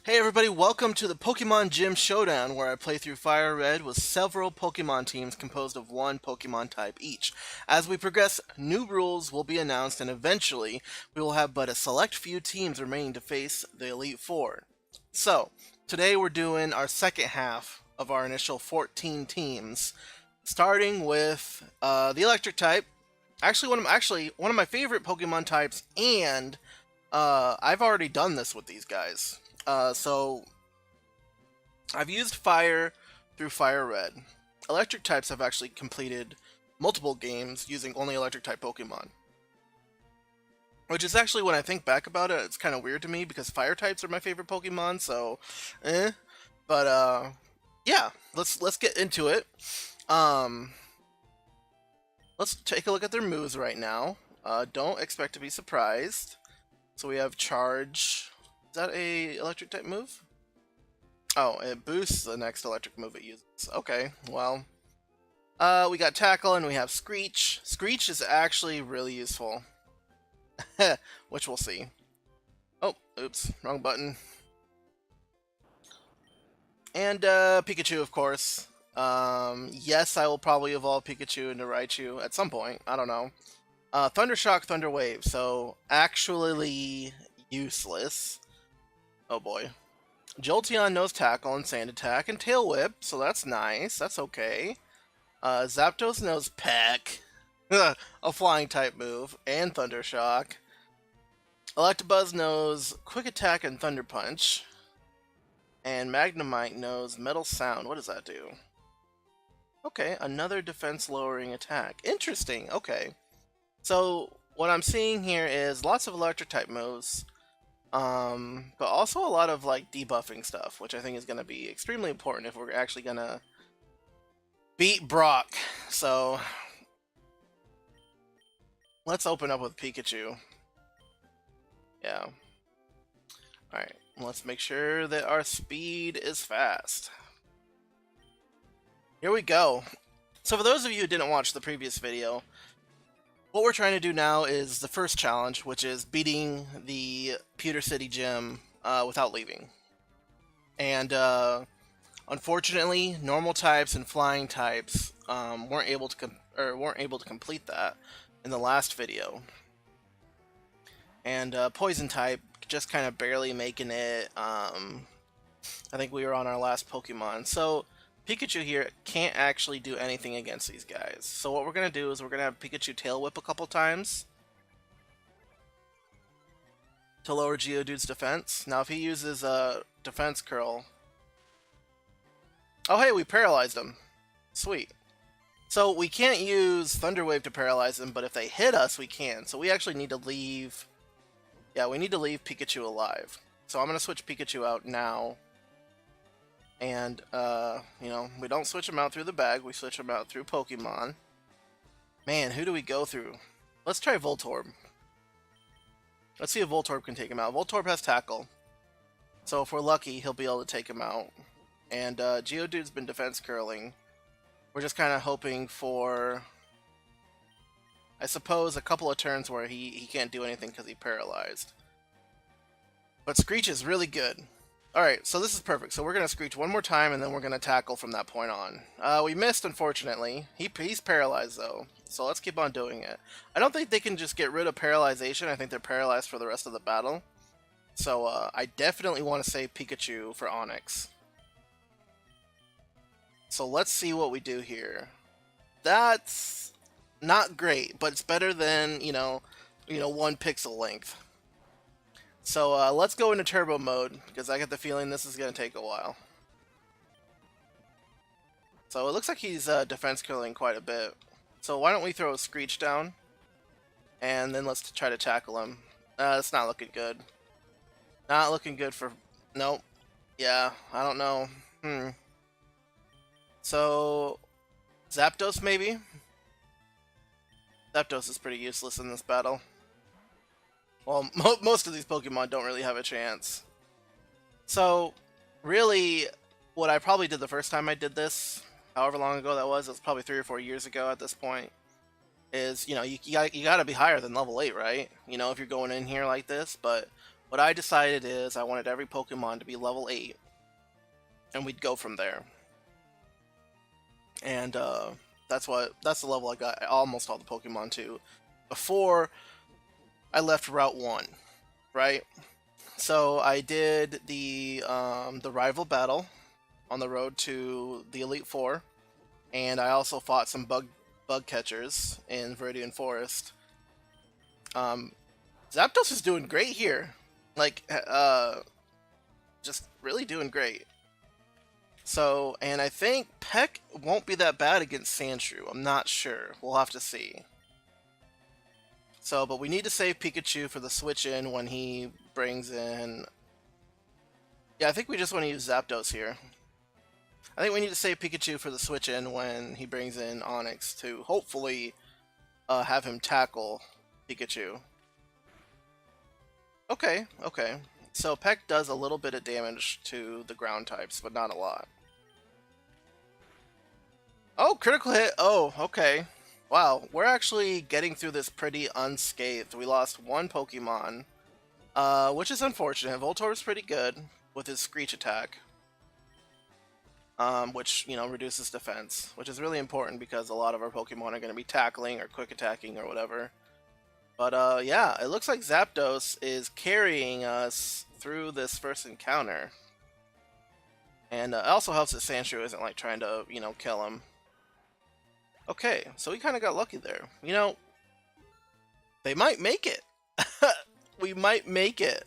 Hey everybody, welcome to the Pokemon Gym Showdown, where I play through Fire Red with several Pokemon teams composed of one Pokemon type each. As we progress, new rules will be announced, and eventually, we will have but a select few teams remaining to face the Elite Four. So, today we're doing our second half of our initial 14 teams, starting with the Electric type. Actually, one of my favorite Pokemon types, and I've already done this with these guys. So I've used fire through Fire Red. Electric types have actually completed multiple games using only electric type Pokemon. Which is actually, when I think back about it, it's kind of weird to me because fire types are my favorite Pokemon, so eh. But yeah, let's get into it. Um let's take a look at their moves right now. Don't expect to be surprised. So we have Charge. Is that a electric type move? Oh, it boosts the next electric move it uses. Okay, well. We got Tackle and we have Screech. Screech is actually really useful. Which we'll see. Oh, oops, wrong button. And Pikachu, of course. Yes, I will probably evolve Pikachu into Raichu at some point. I don't know. Thundershock, Thunder Wave. So, actually useless. Oh boy. Jolteon knows Tackle and Sand Attack and Tail Whip, so that's nice. That's okay. Zapdos knows Peck, a flying type move, and Thunder Shock. Electabuzz knows Quick Attack and Thunder Punch. And Magnemite knows Metal Sound. What does that do? Okay, another defense lowering attack. Interesting, okay. So, what I'm seeing here is lots of electric type moves. But also a lot of like debuffing stuff, which I think is going to be extremely important if we're actually going to beat Brock. So let's open up with Pikachu. Yeah. Alright, let's make sure that our speed is fast. Here we go. So for those of you who didn't watch the previous video, what we're trying to do now is the first challenge, which is beating the Pewter City Gym without leaving. And unfortunately, normal types and flying types weren't able to complete that in the last video. And poison type just kind of barely making it. I think we were on our last Pokemon. So Pikachu here can't actually do anything against these guys. So what we're going to do is we're going to have Pikachu Tail Whip a couple times to lower Geodude's defense. Now if he uses a defense curl... Oh hey, we paralyzed him. Sweet. So we can't use Thunder Wave to paralyze them, but if they hit us, we can. So we actually need to leave... Yeah, we need to leave Pikachu alive. So I'm going to switch Pikachu out now. And, you know, we don't switch them out through the bag, we switch them out through Pokemon. Man, who do we go through? Let's try Voltorb. Let's see if Voltorb can take him out. Voltorb has Tackle. So if we're lucky, he'll be able to take him out. And Geodude's been defense curling. We're just kind of hoping for, I suppose, a couple of turns where he can't do anything because he's paralyzed. But Screech is really good. Alright, so this is perfect. So we're going to Screech one more time, and then we're going to Tackle from that point on. We missed, unfortunately. He's paralyzed, though. So let's keep on doing it. I don't think they can just get rid of paralyzation. I think they're paralyzed for the rest of the battle. So I definitely want to save Pikachu for Onix. So let's see what we do here. That's not great, but it's better than, you know, 1 pixel length. So let's go into turbo mode, because I get the feeling this is going to take a while. So it looks like he's defense killing quite a bit. So why don't we throw a Screech down, and then let's try to tackle him. It's not looking good. Not looking good for... Nope. Yeah, I don't know. So, Zapdos maybe? Zapdos is pretty useless in this battle. Well, most of these Pokemon don't really have a chance. So, really, what I probably did the first time I did this, however long ago that was, it was probably 3 or 4 years ago at this point, is, you know, you gotta be higher than level 8, right? You know, if you're going in here like this, but what I decided is I wanted every Pokemon to be level 8, and we'd go from there. And that's the level I got almost all the Pokemon to before I left Route 1, right? So I did the rival battle on the road to the Elite Four, and I also fought some bug catchers in Viridian Forest. Zapdos is doing great here, like just really doing great. So, and I think Peck won't be that bad against Sandshrew. I'm not sure. We'll have to see. So, but we need to save Pikachu for the switch in when he brings in... Yeah, I think we just want to use Zapdos here. I think we need to save Pikachu for the switch in when he brings in Onix to hopefully have him tackle Pikachu. Okay, okay. So Peck does a little bit of damage to the ground types, but not a lot. Oh, critical hit! Oh, okay. Wow, we're actually getting through this pretty unscathed. We lost one Pokemon, which is unfortunate. Voltorb's pretty good with his Screech attack, which, you know, reduces defense, which is really important because a lot of our Pokemon are going to be tackling or quick attacking or whatever. But yeah, it looks like Zapdos is carrying us through this first encounter. And it also helps that Sandshrew isn't like trying to, you know, kill him. Okay, so we kind of got lucky there. You know, they might make it. We might make it.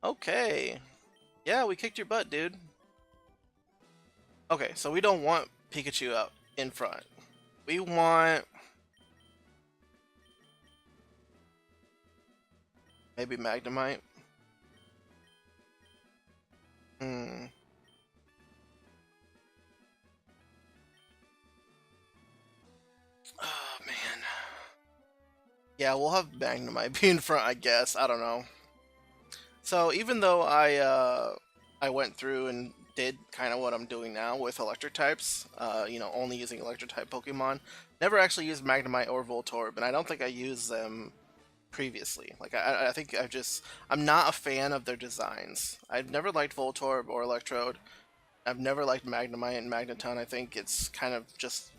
Okay. Yeah, we kicked your butt, dude. Okay, so we don't want Pikachu up in front. We want... maybe Magnemite. Oh, man. Yeah, we'll have Magnemite be in front, I guess. I don't know. So even though I went through and did kind of what I'm doing now with electric types, you know, only using electric type Pokemon, never actually used Magnemite or Voltorb, and I don't think I used them previously. Like, I think I'm not a fan of their designs. I've never liked Voltorb or Electrode. I've never liked Magnemite and Magneton. I think it's kind of just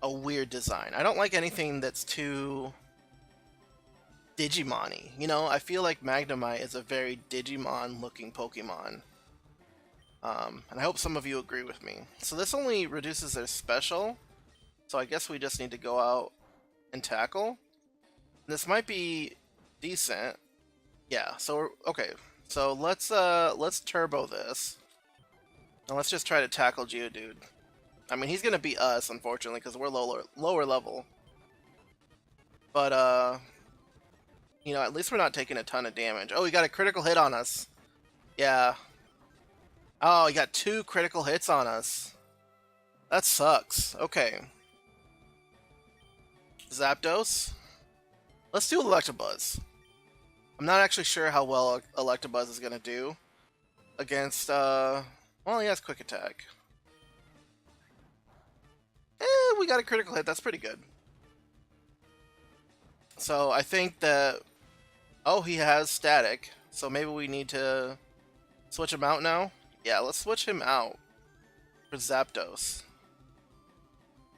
a weird design. I don't like anything that's too Digimon-y. You know, I feel like Magnemite is a very Digimon-looking Pokemon. And I hope some of you agree with me. So this only reduces their special, so I guess we just need to go out and tackle. This might be decent. Yeah, so okay. So let's turbo this. And let's just try to tackle Geodude. I mean, he's gonna beat us, unfortunately, because we're lower level. But you know, at least we're not taking a ton of damage. Oh, he got a critical hit on us. Yeah. Oh, he got 2 critical hits on us. That sucks. Okay. Zapdos. Let's do Electabuzz. I'm not actually sure how well Electabuzz is gonna do against, well, he has quick attack. We got a critical hit. That's pretty good. So I think that... oh, he has static. So maybe we need to switch him out now? Yeah, let's switch him out for Zapdos.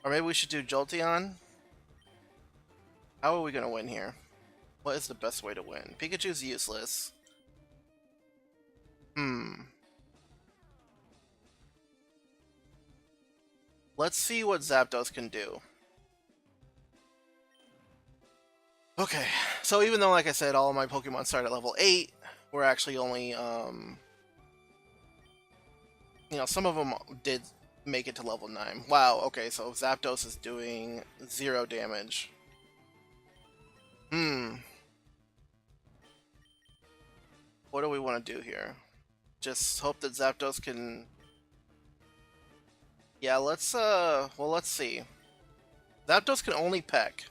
Or maybe we should do Jolteon? How are we going to win here? What is the best way to win? Pikachu's useless. Let's see what Zapdos can do. Okay, so even though, like I said, all of my Pokemon start at level 8, we're actually only, you know, some of them did make it to level 9. Wow, okay, so Zapdos is doing 0 damage. What do we want to do here? Just hope that Zapdos can... yeah, well, let's see. Zapdos can only peck.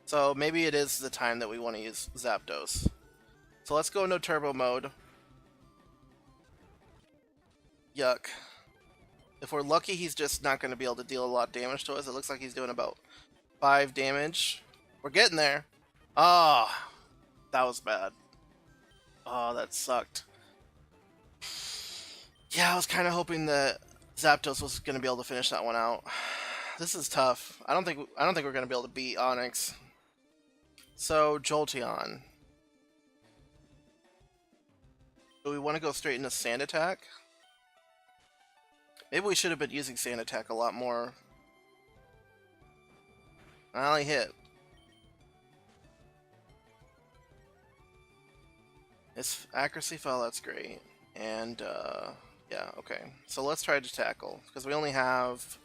So maybe it is the time that we want to use Zapdos. So let's go into turbo mode. Yuck. If we're lucky, he's just not going to be able to deal a lot of damage to us. It looks like he's doing about 5 damage. We're getting there. Ah, That was bad. Oh, that sucked. Yeah, I was kind of hoping that Zapdos was going to be able to finish that one out. This is tough. I don't think we're going to be able to beat Onyx. So, Jolteon. Do we want to go straight into Sand Attack? Maybe we should have been using Sand Attack a lot more. I only hit. His accuracy fell, that's great. And, yeah, okay. So let's try to tackle, because we only have...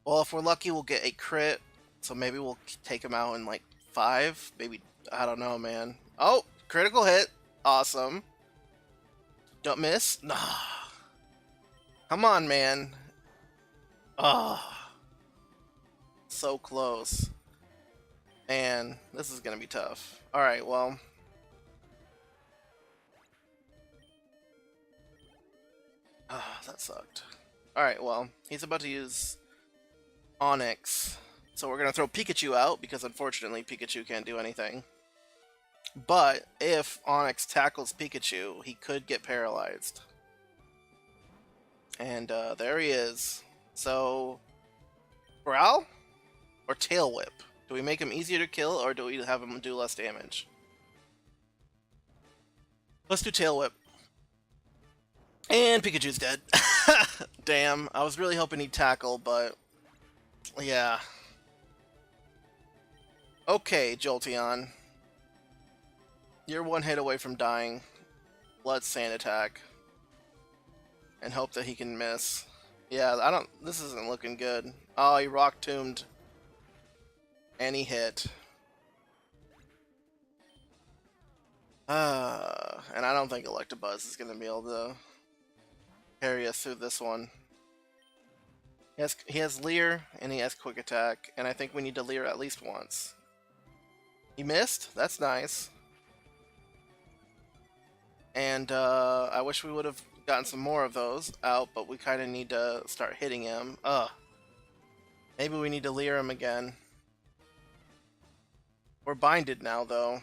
Well, if we're lucky, we'll get a crit, so maybe we'll take him out in, like, 5? Maybe, I don't know, man. Oh, critical hit. Awesome. Don't miss. Nah. Come on, man. Oh. So close. Man, this is gonna be tough. Alright, well... Ah, that sucked. Alright, well, he's about to use Onyx. So we're gonna throw Pikachu out, because unfortunately Pikachu can't do anything. But if Onyx tackles Pikachu, he could get paralyzed. And there he is. So, Growl or Tail Whip? Do we make him easier to kill, or do we have him do less damage? Let's do Tail Whip. And Pikachu's dead. Damn, I was really hoping he'd tackle, but yeah. Okay, Jolteon. You're one hit away from dying. Let's Sand Attack. And hope that he can miss. Yeah, this isn't looking good. Oh, he Rock Tombed. And he hit. And I don't think Electabuzz is gonna be able to carry us through this one. He has Leer, and he has Quick Attack, and I think we need to Leer at least once. He missed? That's nice. And I wish we would have gotten some more of those out, but we kind of need to start hitting him. Maybe we need to Leer him again. We're binded now, though.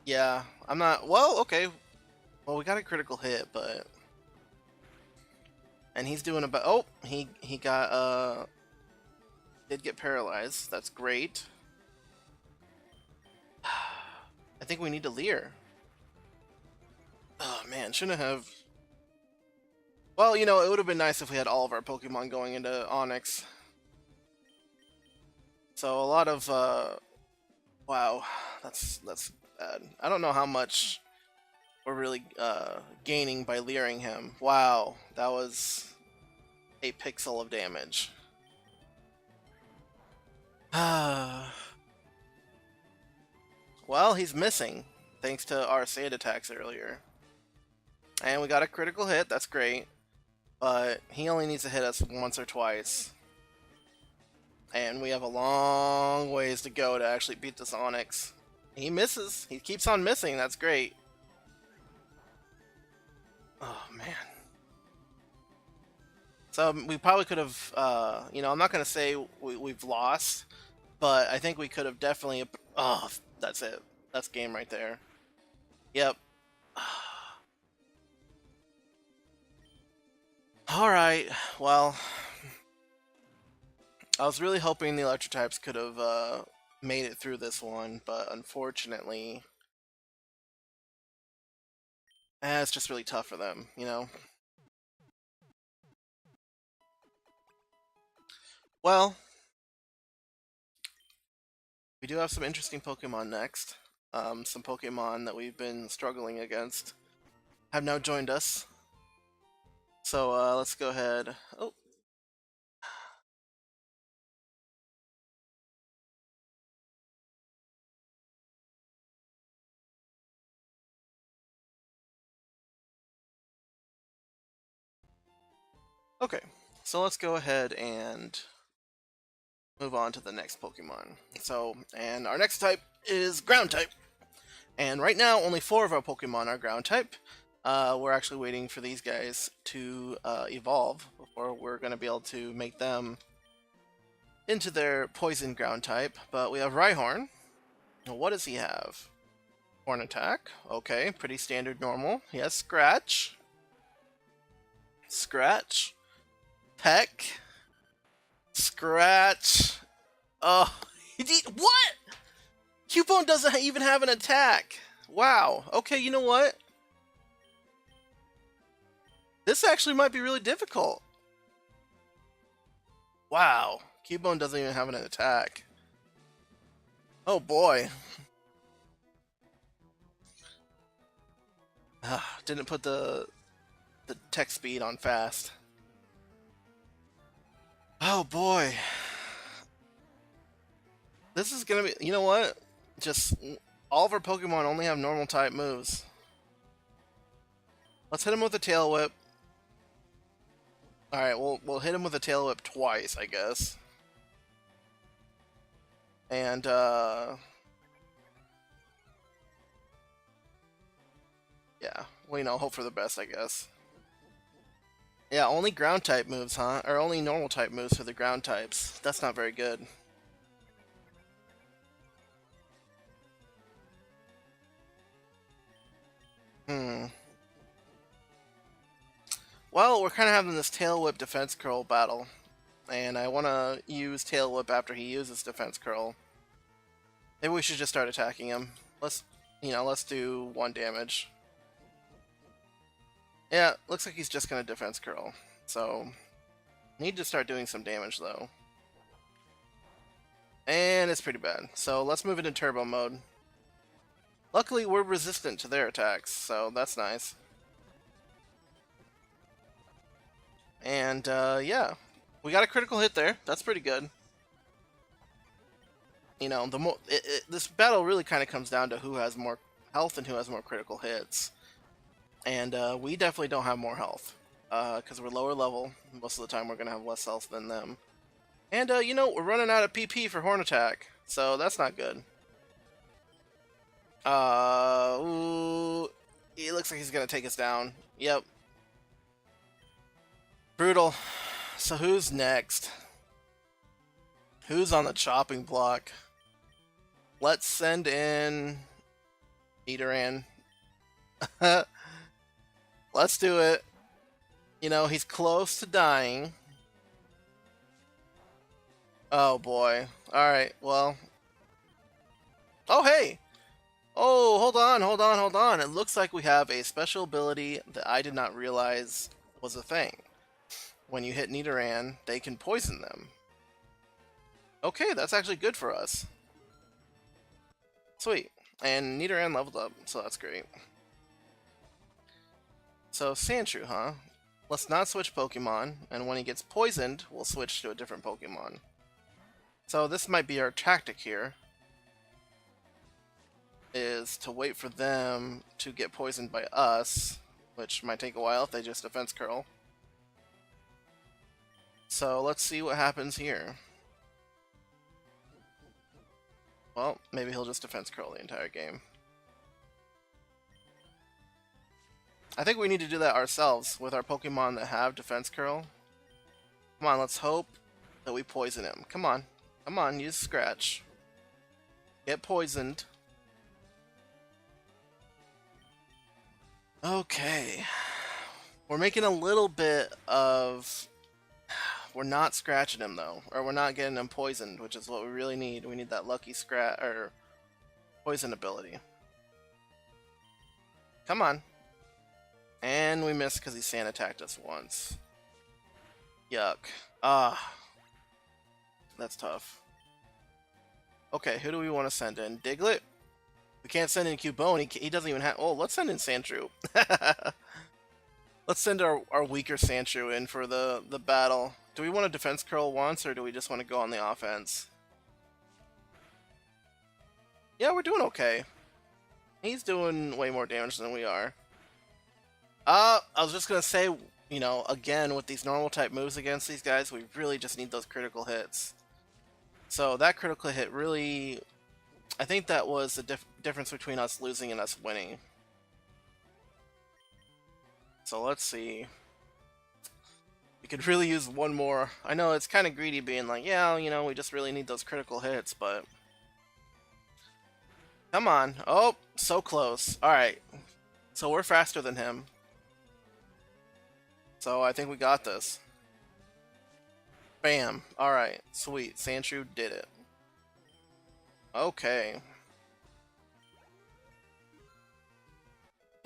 Yeah, I'm not... Well, okay. Well, we got a critical hit, but... And he's doing about... Oh, he got, did get paralyzed. That's great. I think we need to Leer. Oh, man, shouldn't have... Well, you know, it would have been nice if we had all of our Pokemon going into Onyx. So, a lot of, Wow, that's bad. I don't know how much we're really, gaining by Leering him. Wow, that was a pixel of damage. Well, he's missing, thanks to our Sand Attacks earlier. And we got a critical hit, that's great. But he only needs to hit us once or twice. And we have a long ways to go to actually beat this Onyx. He misses. He keeps on missing, that's great. Oh, man. So we probably could have, you know, I'm not going to say we've lost, but I think we could have definitely... Oh, that's it. That's game right there. Yep. Alright, well... I was really hoping the Electro types could have made it through this one, but unfortunately... it's just really tough for them, you know? Well... We do have some interesting Pokemon next. Some Pokemon that we've been struggling against have now joined us. So let's go ahead. Oh. Okay, so let's go ahead and move on to the next Pokemon. So, and our next type is Ground type. And right now, only 4 of our Pokemon are Ground type. We're actually waiting for these guys to evolve before we're going to be able to make them into their poison ground type, but we have Rhyhorn. What does he have? Horn attack. Okay, pretty standard normal. He has Scratch. Scratch. Peck. Scratch. Oh, what? Cubone doesn't even have an attack. Wow. Okay, you know what? This actually might be really difficult. Wow. Cubone doesn't even have an attack. Oh boy. Didn't put the text speed on fast. Oh boy. This is gonna be, you know what? Just all of our Pokemon only have normal type moves. Let's hit him with a Tail Whip. Alright, we'll hit him with a Tail Whip twice, I guess. And yeah, well, hope for the best, I guess. Yeah, only ground type moves, huh? Or only normal type moves for the ground types. That's not very good. Well, we're kind of having this Tail Whip Defense Curl battle. And I want to use Tail Whip after he uses Defense Curl. Maybe we should just start attacking him. Let's do 1 damage. Yeah, looks like he's just going to Defense Curl. So, need to start doing some damage, though. And it's pretty bad. So, let's move it in Turbo mode. Luckily, we're resistant to their attacks, so that's nice. And, yeah. We got a critical hit there. That's pretty good. This battle really kind of comes down to who has more health and who has more critical hits. And we definitely don't have more health. Because we're lower level. Most of the time we're going to have less health than them. And, we're running out of PP for Horn Attack. So that's not good. Ooh, it looks like he's going to take us down. Yep. Brutal. So who's next? Who's on the chopping block? Let's send in Nidoran. Let's do it. He's close to dying. Oh boy. Alright, well. Oh hey! Oh, hold on. It looks like we have a special ability that I did not realize was a thing. When you hit Nidoran, they can poison them. Okay, that's actually good for us. Sweet. And Nidoran leveled up, so that's great. So, Sandshrew, huh? Let's not switch Pokemon, and when he gets poisoned, we'll switch to a different Pokemon. So this might be our tactic here, is to wait for them to get poisoned by us, which might take a while if they just Defense Curl. So let's see what happens here. Well, maybe he'll just Defense Curl the entire game. I think we need to do that ourselves with our Pokemon that have Defense Curl. Come on, let's hope that we poison him. Come on. Come on, use Scratch. Get poisoned. Okay. We're making a little bit of... We're not scratching him, though. Or we're not getting him poisoned, which is what we really need. We need that lucky scratch... or poison ability. Come on. And we missed because he sand attacked us once. Yuck. Ah. That's tough. Okay, who do we want to send in? Diglett? We can't send in Cubone. He doesn't even have... Oh, let's send in Sandshrew. Let's send our weaker Sandshrew in for the battle. Do we want to Defense Curl once, or do we just want to go on the offense? Yeah, we're doing okay. He's doing way more damage than we are. I was just going to say, again, with these normal type moves against these guys, we really just need those critical hits. So that critical hit really... I think that was the difference between us losing and us winning. So let's see. Could really use one more. I know it's kind of greedy being like, yeah, you know, we just really need those critical hits, but... Come on. Oh, so close. Alright. So we're faster than him. So I think we got this. Bam. Alright. Sweet. Sandshrew did it. Okay.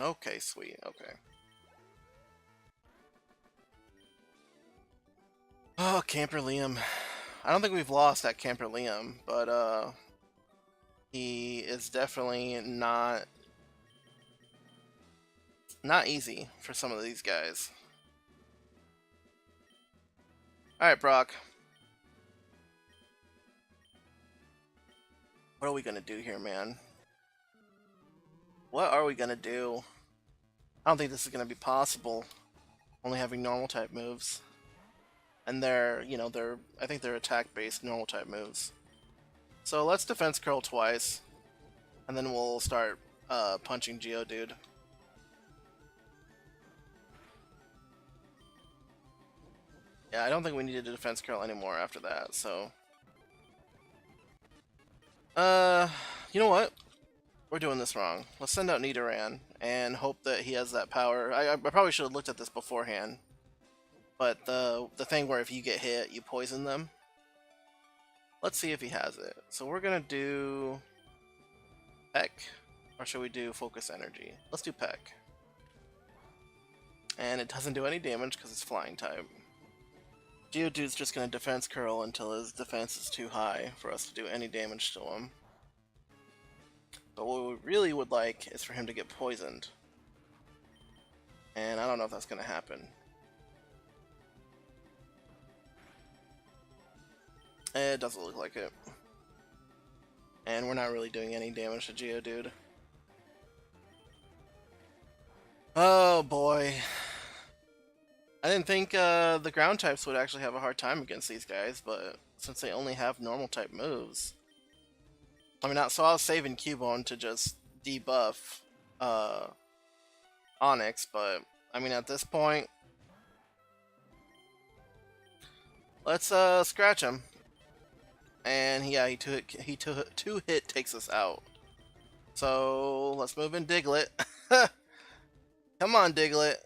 Okay, sweet. Okay. Oh, Camper Liam. I don't think we've lost at Camper Liam, but he is definitely not easy for some of these guys. Alright, Brock. What are we gonna do here, man? What are we gonna do? I don't think this is gonna be possible. Only having normal type moves. And they're, you know, I think they're attack-based normal type moves. So let's defense curl twice. And then we'll start punching Geodude. Yeah, I don't think we needed a defense curl anymore after that, so... you know what? We're doing this wrong. Let's send out Nidoran and hope that he has that power. I probably should have looked at this beforehand. But the thing where if you get hit, you poison them. Let's see if he has it. So we're gonna do... Peck. Or should we do Focus Energy? Let's do Peck. And it doesn't do any damage because it's Flying type. Geodude's just gonna defense curl until his defense is too high for us to do any damage to him. But what we really would like is for him to get poisoned. And I don't know if that's gonna happen. It doesn't look like it. And we're not really doing any damage to Geodude. Oh boy. I didn't think the ground types would actually have a hard time against these guys, but since they only have normal type moves. I mean, so I was saving Cubone to just debuff Onyx, but I mean at this point, let's scratch him. And yeah, he two hit takes us out. So let's move in Diglett. Come on, Diglett.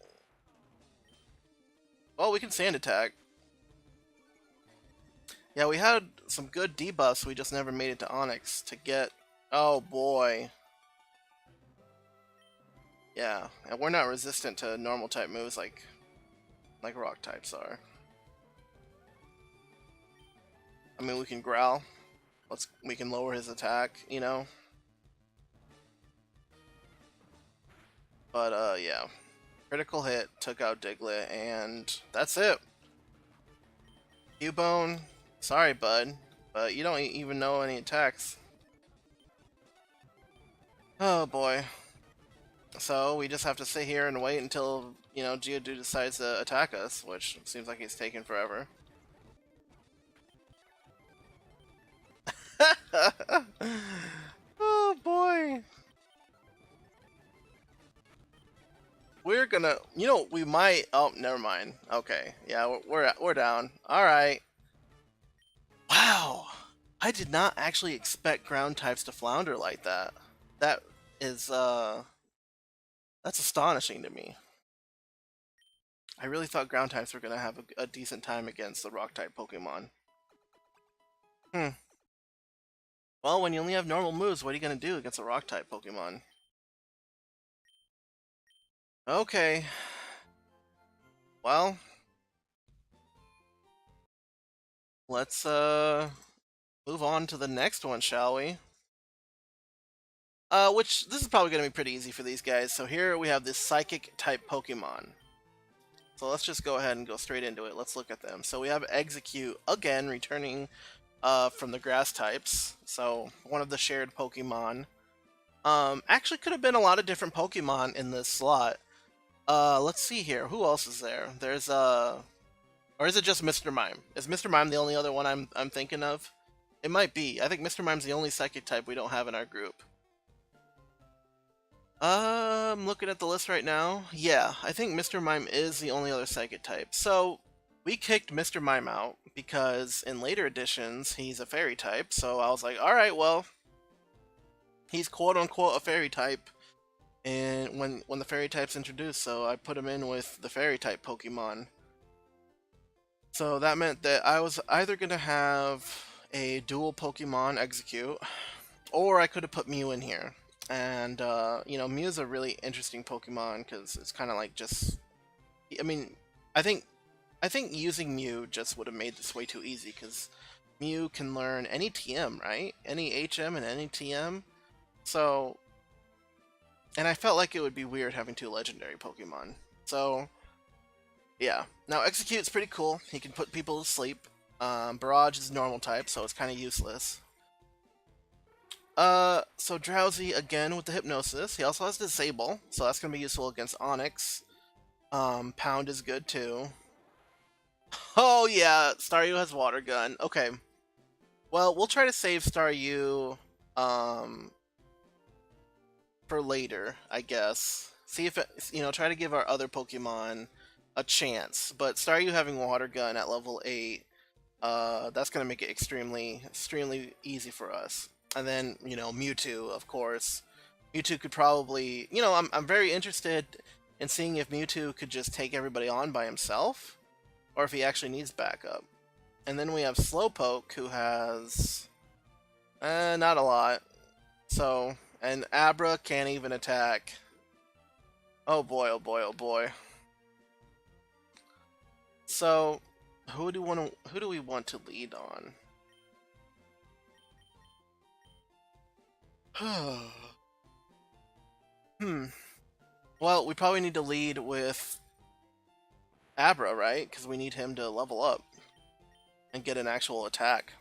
Oh, we can Sand Attack. Yeah, we had some good debuffs, we just never made it to Onyx to get... Oh boy. Yeah, and we're not resistant to normal type moves like rock types are. I mean, we can growl. We can lower his attack, you know. But yeah. Critical hit, took out Diglett, and that's it. Cubone, sorry bud, but you don't even know any attacks. Oh boy. So we just have to sit here and wait until, you know, Geodude decides to attack us, which seems like he's taking forever. Oh boy. We're gonna, you know, we might. Oh, never mind. Okay, yeah, we're down. All right. Wow, I did not actually expect ground types to flounder like that. That is that's astonishing to me. I really thought ground types were gonna have a decent time against the rock type Pokemon. Well, when you only have normal moves, what are you gonna do against a rock type Pokemon? Okay. Well, let's move on to the next one, shall we? Which this is probably gonna be pretty easy for these guys. So here we have this Psychic type Pokemon. So let's just go ahead and go straight into it. Let's look at them. So we have Execute again, returning from the grass types. So one of the shared Pokemon. Actually could have been a lot of different Pokemon in this slot. Let's see here. Who else is there? There's or is it just Mr. Mime? Is Mr. Mime the only other one I'm thinking of? It might be. I think Mr. Mime's the only psychic type we don't have in our group. I'm looking at the list right now. Yeah, I think Mr. Mime is the only other psychic type. So we kicked Mr. Mime out because in later editions he's a fairy type. So I was like, all right, well, he's quote unquote a fairy type. And when the fairy type's introduced, so I put him in with the fairy type Pokemon. So that meant that I was either gonna have a dual Pokemon execute, or I could have put Mew in here. And Mew's a really interesting Pokemon because it's kind of like just. I mean, I think I think using Mew just would have made this way too easy because Mew can learn any TM, right? Any HM and any TM. So, and I felt like it would be weird having two legendary Pokemon. So, yeah. Now, Execute's pretty cool. He can put people to sleep. Barrage is normal type, so it's kind of useless. So Drowsy again with the Hypnosis. He also has Disable, so that's going to be useful against Onyx. Pound is good too. Oh yeah, Staryu has Water Gun. Okay. Well, we'll try to save Staryu for later, I guess. See if it, try to give our other Pokemon a chance. But Staryu having Water Gun at level 8, that's gonna make it extremely easy for us. And then, Mewtwo, of course. Mewtwo could probably, I'm very interested in seeing if Mewtwo could just take everybody on by himself, or if he actually needs backup. And then we have Slowpoke, who has, not a lot. So, and Abra can't even attack. Oh boy, oh boy, oh boy. So, who do we want to lead on? Well, we probably need to lead with Abra, right? Because we need him to level up and get an actual attack.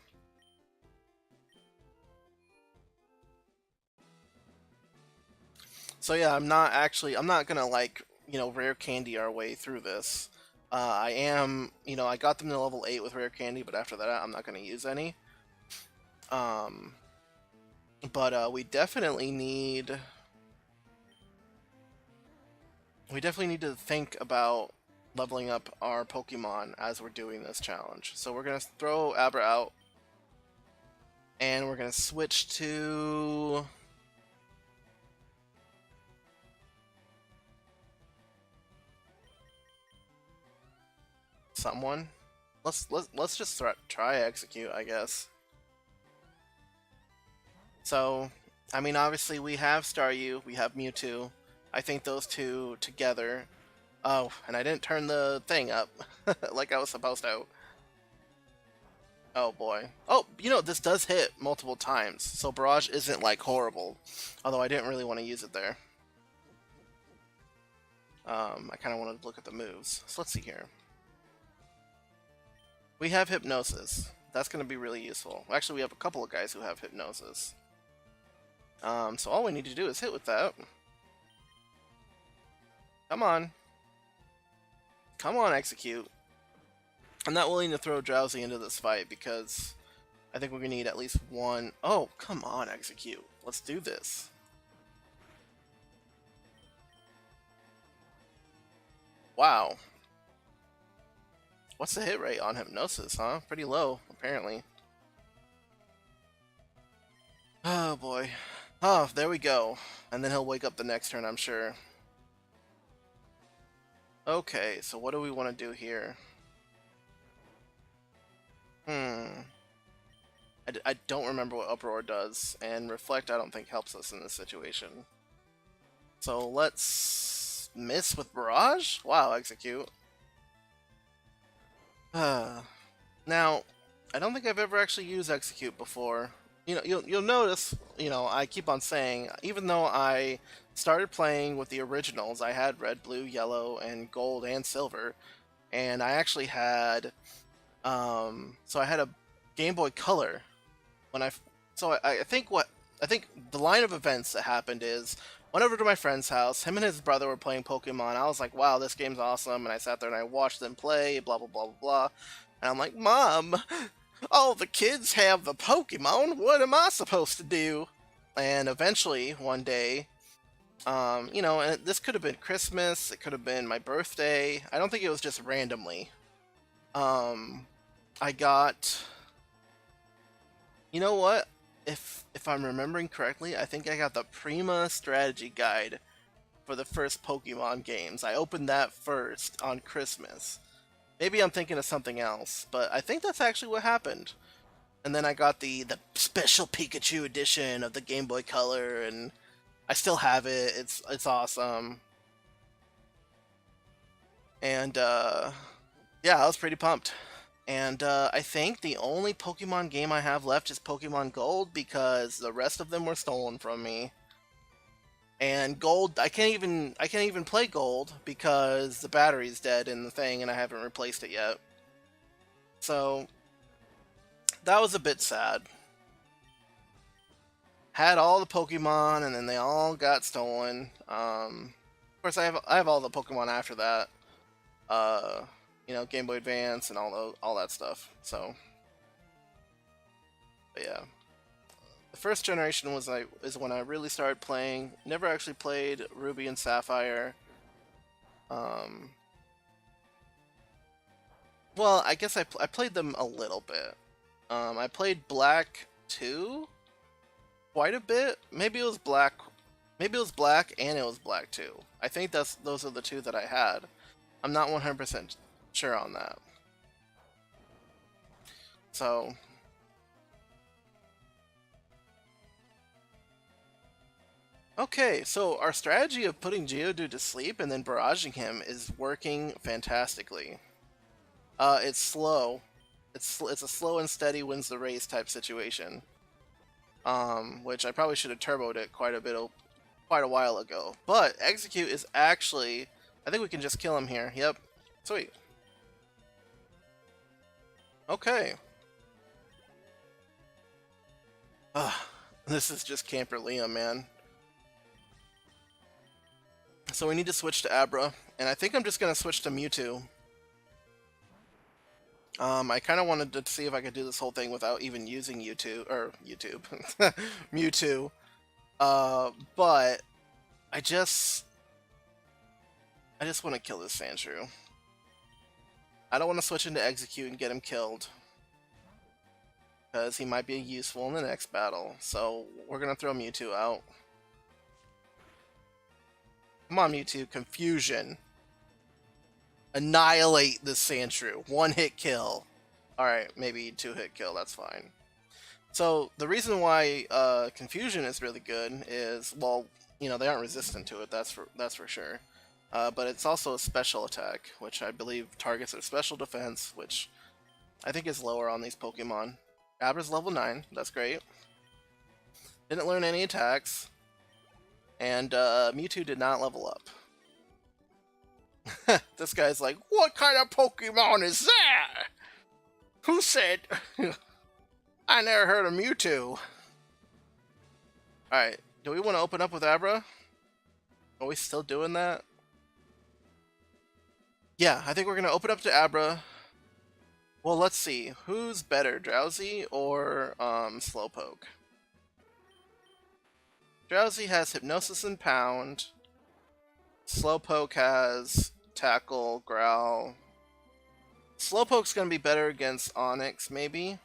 So yeah, I'm not gonna like, rare candy our way through this. I am, I got them to level 8 with rare candy, but after that I'm not gonna use any. But we definitely need to think about leveling up our Pokemon as we're doing this challenge. So we're gonna throw Abra out, and we're gonna switch to someone. Let's just try Execute, I guess. So, I mean, obviously we have Staryu, we have Mewtwo. I think those two together. Oh, and I didn't turn the thing up like I was supposed to. Oh boy. Oh, this does hit multiple times, so Barrage isn't like horrible. Although I didn't really want to use it there. I kind of wanted to look at the moves. So let's see here. We have Hypnosis. That's going to be really useful. Actually, we have a couple of guys who have Hypnosis. So all we need to do is hit with that. Come on. Come on, Execute. I'm not willing to throw Drowsy into this fight because I think we're going to need at least one. Oh, come on, Execute. Let's do this. Wow. What's the hit rate on Hypnosis, huh? Pretty low, apparently. Oh, boy. Oh, there we go. And then he'll wake up the next turn, I'm sure. Okay, so what do we want to do here? I don't remember what Uproar does, and Reflect I don't think helps us in this situation. So let's miss with Barrage? Wow, Execute. Now, I don't think I've ever actually used Execute before. You'll notice, I keep on saying, even though I started playing with the originals, I had red, blue, yellow, and gold and silver, and I actually had, so I had a Game Boy Color when I think the line of events that happened is went over to my friend's house. Him and his brother were playing Pokemon. I was like, "Wow, this game's awesome!" And I sat there and I watched them play. Blah blah blah blah blah. And I'm like, "Mom, all the kids have the Pokemon. What am I supposed to do?" And eventually, one day, and this could have been Christmas. It could have been my birthday. I don't think it was just randomly. Um, I got, you know what? If I'm remembering correctly, I think I got the Prima strategy guide for the first Pokemon games. I opened that first on Christmas. Maybe I'm thinking of something else, but I think that's actually what happened. And then I got the special Pikachu edition of the Game Boy Color, and I still have it. It's awesome. And yeah, I was pretty pumped. And I think the only Pokemon game I have left is Pokemon Gold because the rest of them were stolen from me. And Gold, I can't even play Gold because the battery's dead in the thing and I haven't replaced it yet. So that was a bit sad. Had all the Pokemon and then they all got stolen. Of course, I have all the Pokemon after that. Uh, Game Boy Advance and all that stuff. So, but yeah, the first generation is when I really started playing. Never actually played Ruby and Sapphire. Um, well, I guess I played them a little bit. I played Black 2 quite a bit. Maybe it was Black. Maybe it was Black and it was Black 2. I think those are the two that I had. I'm not 100% sure on that. So, okay, so our strategy of putting Geodude to sleep and then barraging him is working fantastically. It's slow. It's a slow and steady wins the race type situation. Which I probably should have turboed it quite a while ago. But execute is actually, I think we can just kill him here. Yep, sweet. Okay. Ugh, this is just Camper Liam, man. So we need to switch to Abra, and I think I'm just gonna switch to Mewtwo. I kind of wanted to see if I could do this whole thing without even using YouTube, Mewtwo. But I just want to kill this Sandshrew. I don't want to switch into Execute and get him killed, because he might be useful in the next battle. So we're gonna throw Mewtwo out. Come on, Mewtwo, Confusion. Annihilate this Sandshrew. One hit kill. Alright, maybe 2-hit kill, that's fine. So the reason why Confusion is really good is, well, they aren't resistant to it, that's for sure. But it's also a special attack, which I believe targets their special defense, which I think is lower on these Pokemon. Abra's level 9, that's great. Didn't learn any attacks. And Mewtwo did not level up. This guy's like, what kind of Pokemon is that? Who said? I never heard of Mewtwo. Alright, do we want to open up with Abra? Are we still doing that? Yeah, I think we're going to open up to Abra. Well, let's see. Who's better, Drowsy or Slowpoke? Drowsy has Hypnosis and Pound. Slowpoke has Tackle, Growl. Slowpoke's gonna be better against Onix, maybe.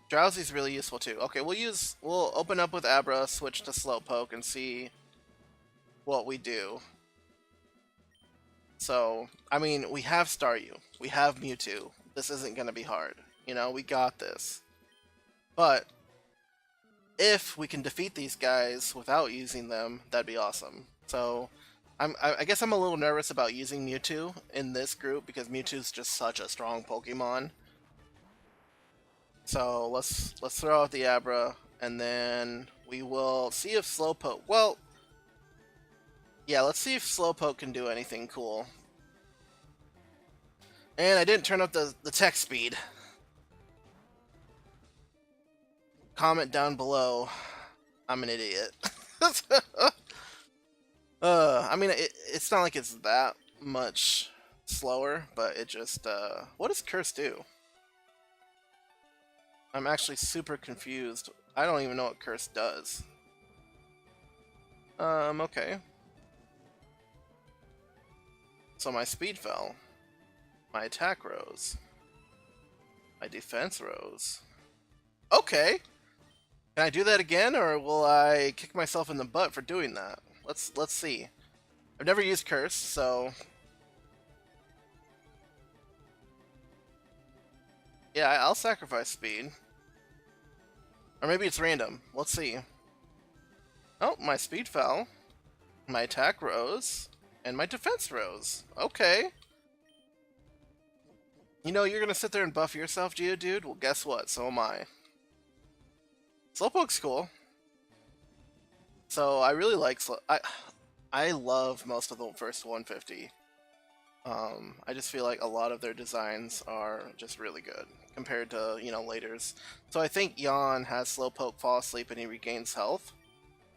Drowsy's really useful too. Okay, we'll open up with Abra, switch to Slowpoke, and see what we do. So, I mean, we have Staryu, we have Mewtwo. This isn't gonna be hard. We got this. But if we can defeat these guys without using them, that'd be awesome. So, I guess I'm a little nervous about using Mewtwo in this group because Mewtwo's just such a strong Pokemon. So let's throw out the Abra, and then we will see if Slowpoke. Well, yeah, let's see if Slowpoke can do anything cool. And I didn't turn up the text speed. Comment down below. I'm an idiot. I mean, it's not like it's that much slower, but it just, what does Curse do? I'm actually super confused. I don't even know what Curse does. Okay. So my speed fell. My attack rose. My defense rose. Okay. Can I do that again, or will I kick myself in the butt for doing that? Let's see. I've never used Curse, so yeah, I'll sacrifice speed. Or maybe it's random. Let's see. Oh, my speed fell. My attack rose. And my defense rose. Okay. You know, you're gonna sit there and buff yourself, Geodude? Well, guess what? So am I. Slowpoke's cool. So I really like I love most of the first 150. I just feel like a lot of their designs are just really good compared to, you know, later's. So I think Yawn has Slowpoke fall asleep and he regains health.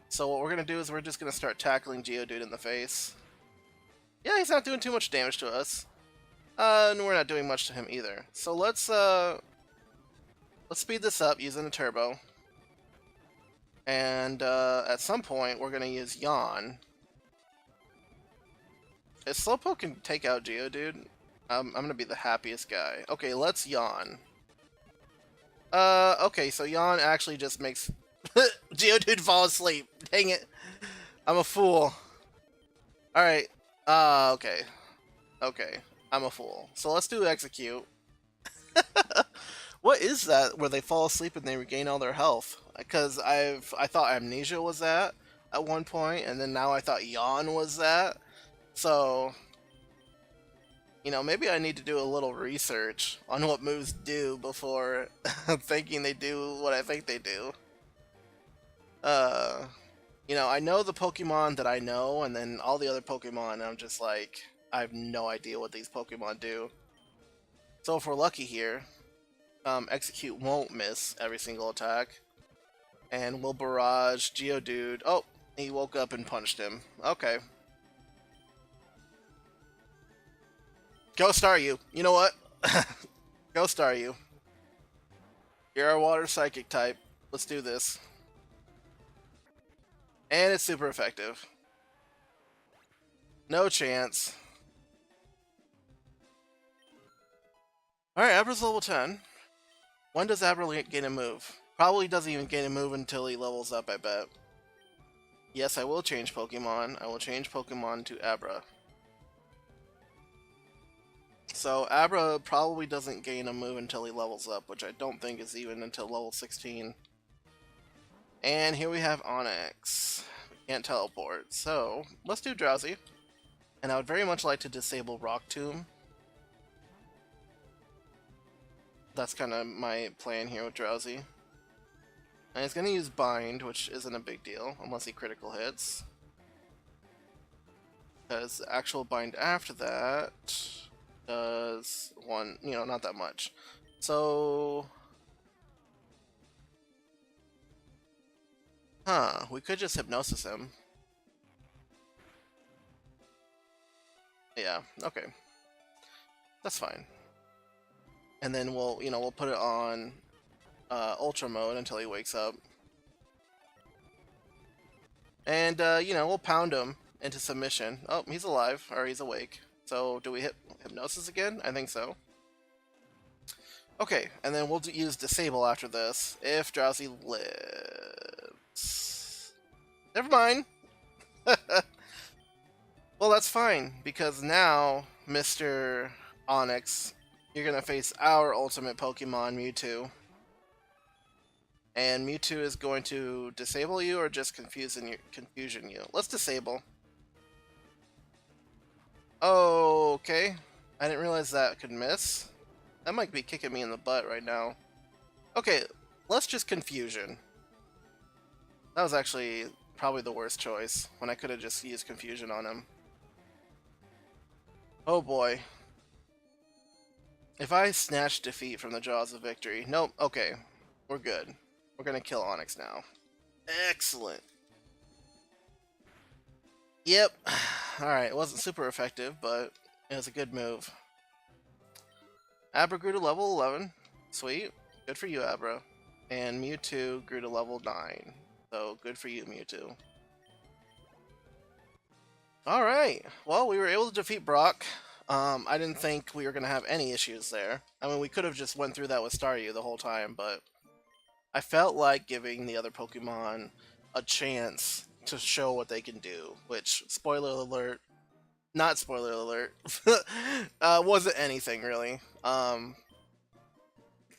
So what we're gonna do is we're just gonna start tackling Geodude in the face. Yeah, he's not doing too much damage to us. And we're not doing much to him either. So let's speed this up using a turbo. And at some point we're gonna use Yawn. If Slowpoke can take out Geodude, I'm gonna be the happiest guy. Okay, let's Yawn. Okay, so Yawn actually just makes Geodude fall asleep. Dang it. I'm a fool. Alright. Okay. Okay. I'm a fool. So let's do Execute. What is that where they fall asleep and they regain all their health? Because I thought Amnesia was that at one point, and then now I thought Yawn was that. So, you know, maybe I need to do a little research on what moves do before thinking they do what I think they do. You know, I know the Pokemon that I know, and then all the other Pokemon, I'm just like, I have no idea what these Pokemon do. So if we're lucky here, Execute won't miss every single attack. And we'll barrage Geodude. Oh, he woke up and punched him. Okay. Go Staryu. You know what? Go Staryu. You're our water psychic type. Let's do this. And it's super effective. No chance. Alright, Abra's level 10. When does Abra gain a move? Probably doesn't even gain a move until he levels up, I bet. Yes, I will change Pokemon. I will change Pokemon to Abra. So Abra probably doesn't gain a move until he levels up, which I don't think is even until level 16. And here we have Onix. We can't teleport, so let's do Drowsy. And I would very much like to disable Rock Tomb. That's kind of my plan here with Drowsy. And he's going to use Bind, which isn't a big deal, unless he critical hits. Because actual Bind after that does one, you know, not that much. So, we could just Hypnosis him. Yeah, okay. That's fine. And then we'll, you know, we'll put it on Ultra mode until he wakes up. And, you know, we'll pound him into submission. Oh, he's alive, or he's awake. So, do we hit Hypnosis again? I think so. Okay, and then we'll use Disable after this, if Drowsy lives. Never mind! Well, that's fine, because now, Mr. Onix, you're gonna face our ultimate Pokemon, Mewtwo. And Mewtwo is going to disable you or just confusion you. Let's disable. Oh, okay. I didn't realize that could miss. That might be kicking me in the butt right now. Okay, let's just confusion. That was actually probably the worst choice, when I could have just used confusion on him. Oh boy. If I snatch defeat from the jaws of victory... Nope, okay. We're good. We're gonna kill Onix now. Excellent. Yep. Alright, it wasn't super effective, but it was a good move. Abra grew to level 11. Sweet. Good for you, Abra. And Mewtwo grew to level 9. So, good for you, Mewtwo. Alright. Well, we were able to defeat Brock. I didn't think we were gonna have any issues there. I mean, we could have just went through that with Staryu the whole time, but I felt like giving the other Pokemon a chance to show what they can do, which, spoiler alert, not spoiler alert, wasn't anything really.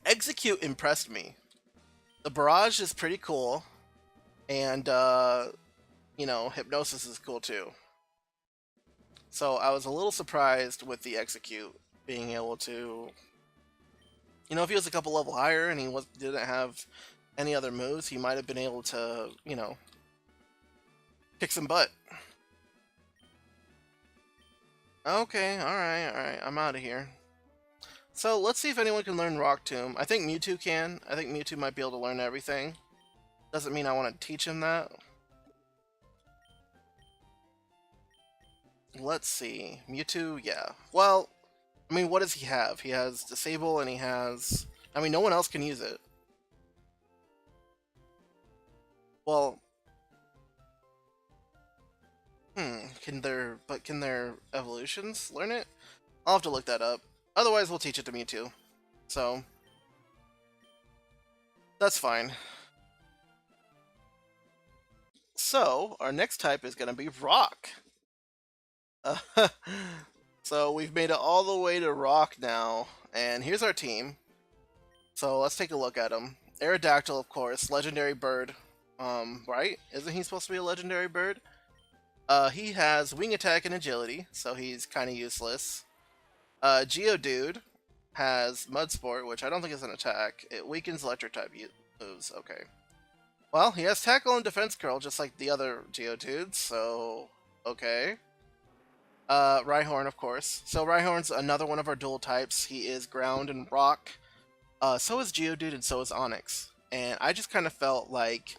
Execute impressed me. The Barrage is pretty cool, and, Hypnosis is cool too. So I was a little surprised with the Execute being able to, if he was a couple level higher and he didn't have any other moves, he might have been able to, kick some butt. Okay, alright, I'm out of here. So let's see if anyone can learn Rock Tomb. I think Mewtwo can. I think Mewtwo might be able to learn everything. Doesn't mean I want to teach him that. Let's see. Mewtwo, yeah. Well, I mean, what does he have? He has Disable and he has... I mean, no one else can use it. Well... Can their evolutions learn it? I'll have to look that up. Otherwise, we'll teach it to Mewtwo. So... that's fine. So, our next type is going to be Rock. So we've made it all the way to Rock now, and here's our team. So let's take a look at him. Aerodactyl, of course, legendary bird. Right? Isn't he supposed to be a legendary bird? He has wing attack and agility, so he's kind of useless. Geodude has Mud Sport, which I don't think is an attack. It weakens electric type moves. Okay. Well, he has tackle and defense curl, just like the other Geodudes, so okay. Rhyhorn, of course. So Rhyhorn's another one of our dual types. He is ground and rock. So is Geodude and so is Onix. And I just kind of felt like,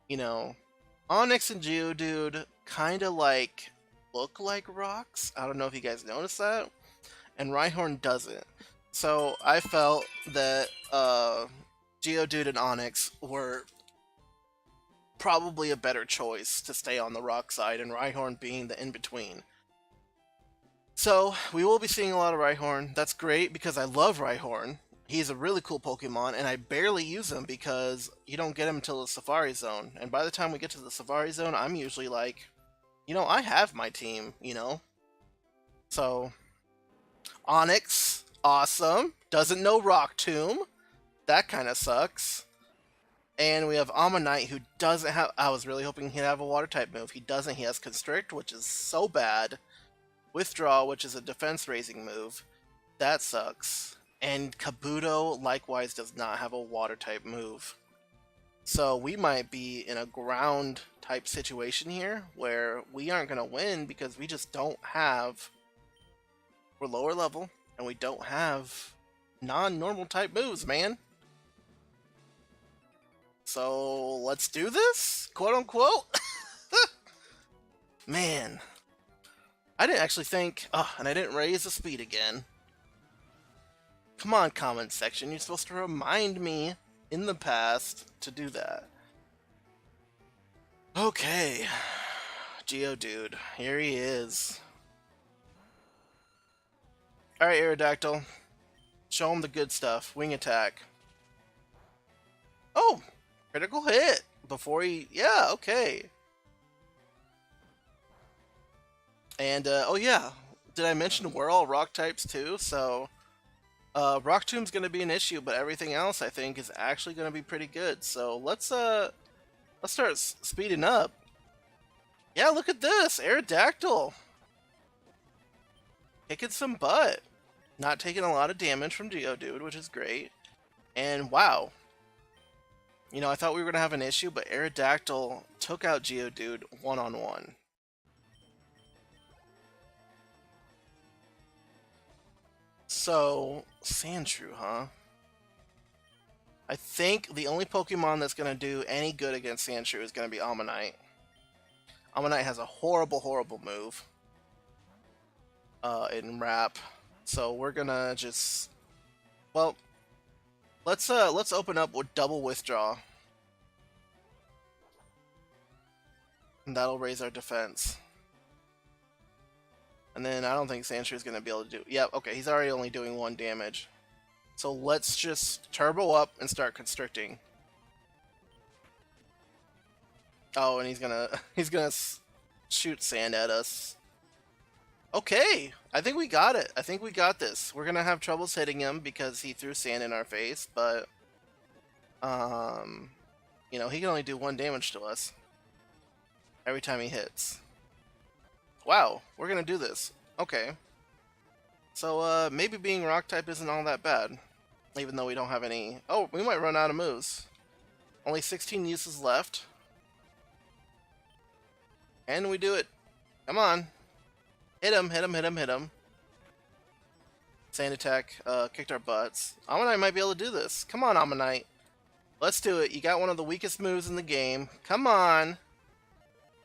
Onix and Geodude kind of look like rocks. I don't know if you guys noticed that. And Rhyhorn doesn't. So I felt that Geodude and Onix were probably a better choice to stay on the rock side, and Rhyhorn being the in-between. So, we will be seeing a lot of Rhyhorn. That's great because I love Rhyhorn. He's a really cool Pokemon, and I barely use him because you don't get him until the Safari Zone. And by the time we get to the Safari Zone, I'm usually like, I have my team, So, Onix, awesome. Doesn't know Rock Tomb. That kind of sucks. And we have Ammonite, who doesn't have... I was really hoping he'd have a Water-type move. He doesn't. He has Constrict, which is so bad. Withdraw, which is a defense-raising move. That sucks. And Kabuto, likewise, does not have a Water-type move. So we might be in a ground-type situation here, where we aren't going to win because we just don't have... We're lower level, and we don't have non-normal type moves, man. So, let's do this? Quote-unquote? Man. I didn't actually think... and I didn't raise the speed again. Come on, comment section. You're supposed to remind me in the past to do that. Okay. Geodude. Here he is. Alright, Aerodactyl. Show him the good stuff. Wing attack. Oh! Critical hit! Before he... Yeah, okay. And, oh yeah, did I mention we're all rock types too? So, Rock Tomb's gonna be an issue, but everything else I think is actually gonna be pretty good. So let's start speeding up. Yeah, look at this, Aerodactyl. Kicking some butt. Not taking a lot of damage from Geodude, which is great. And wow. I thought we were gonna have an issue, but Aerodactyl took out Geodude one-on-one. So, Sandshrew, huh? I think the only Pokemon that's going to do any good against Sandshrew is going to be Ammonite. Ammonite has a horrible, horrible move in Wrap. So we're going to just... Well, let's open up with double Withdraw. And that'll raise our defense. And then I don't think Sandshrew is going to be able to do... Yep, okay, he's already only doing 1 damage. So let's just turbo up and start constricting. Oh, and he's gonna shoot sand at us. Okay, I think we got it. I think we got this. We're gonna have troubles hitting him because he threw sand in our face, but you know, he can only do 1 damage to us every time he hits. Wow, we're gonna do this. Okay. So maybe being rock type isn't all that bad, even though we don't have any. Oh, we might run out of moves. Only 16 uses left. And we do it. Come on. Hit him, hit him, hit him, hit him. Sand attack kicked our butts. Ammonite might be able to do this. Come on, Ammonite. Let's do it. You got one of the weakest moves in the game. Come on.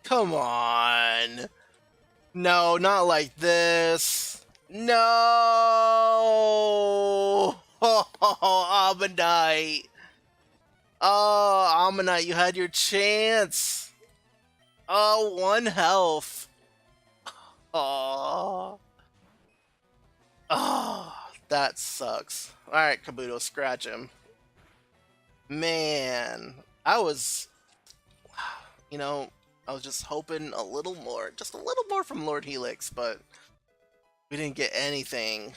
Come on. No, not like this. No. Oh, Ammonite. Oh, Ammonite, you had your chance. Oh, 1 health. Oh. Oh, that sucks. Alright, Kabuto, scratch him. Man, I was just hoping a little more, just a little more from Lord Helix, but we didn't get anything.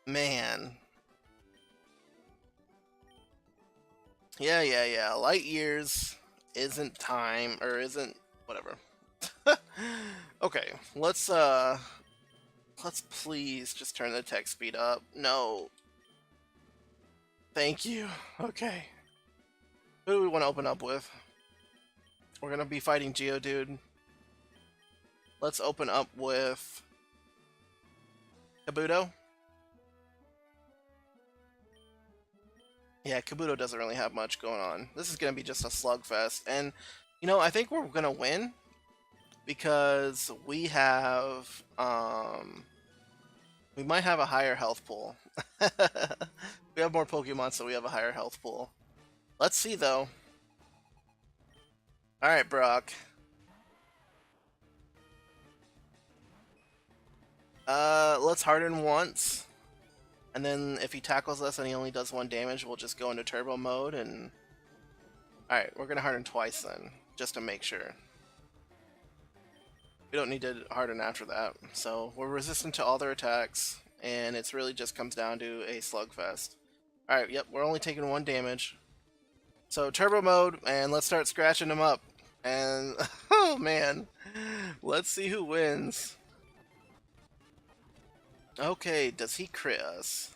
Man. Yeah. Light years isn't time, or isn't, whatever. Okay, let's please just turn the attack speed up. No. Thank you. Okay. Who do we want to open up with? We're gonna be fighting Geodude. Let's open up with Kabuto. Yeah, Kabuto doesn't really have much going on. This is gonna be just a slugfest, and you know, I think we're gonna win because we have we might have a higher health pool. We have more Pokemon, so we have a higher health pool. Let's see though. Alright, Brock. Let's harden once. And then if he tackles us and he only does 1 damage, we'll just go into turbo mode and... Alright, we're gonna harden twice then, just to make sure. We don't need to harden after that. So we're resistant to all their attacks, and it's really just comes down to a slugfest. Alright, yep, we're only taking 1 damage. So turbo mode, and let's start scratching them up. And, oh man, let's see who wins. Okay, does he crit us?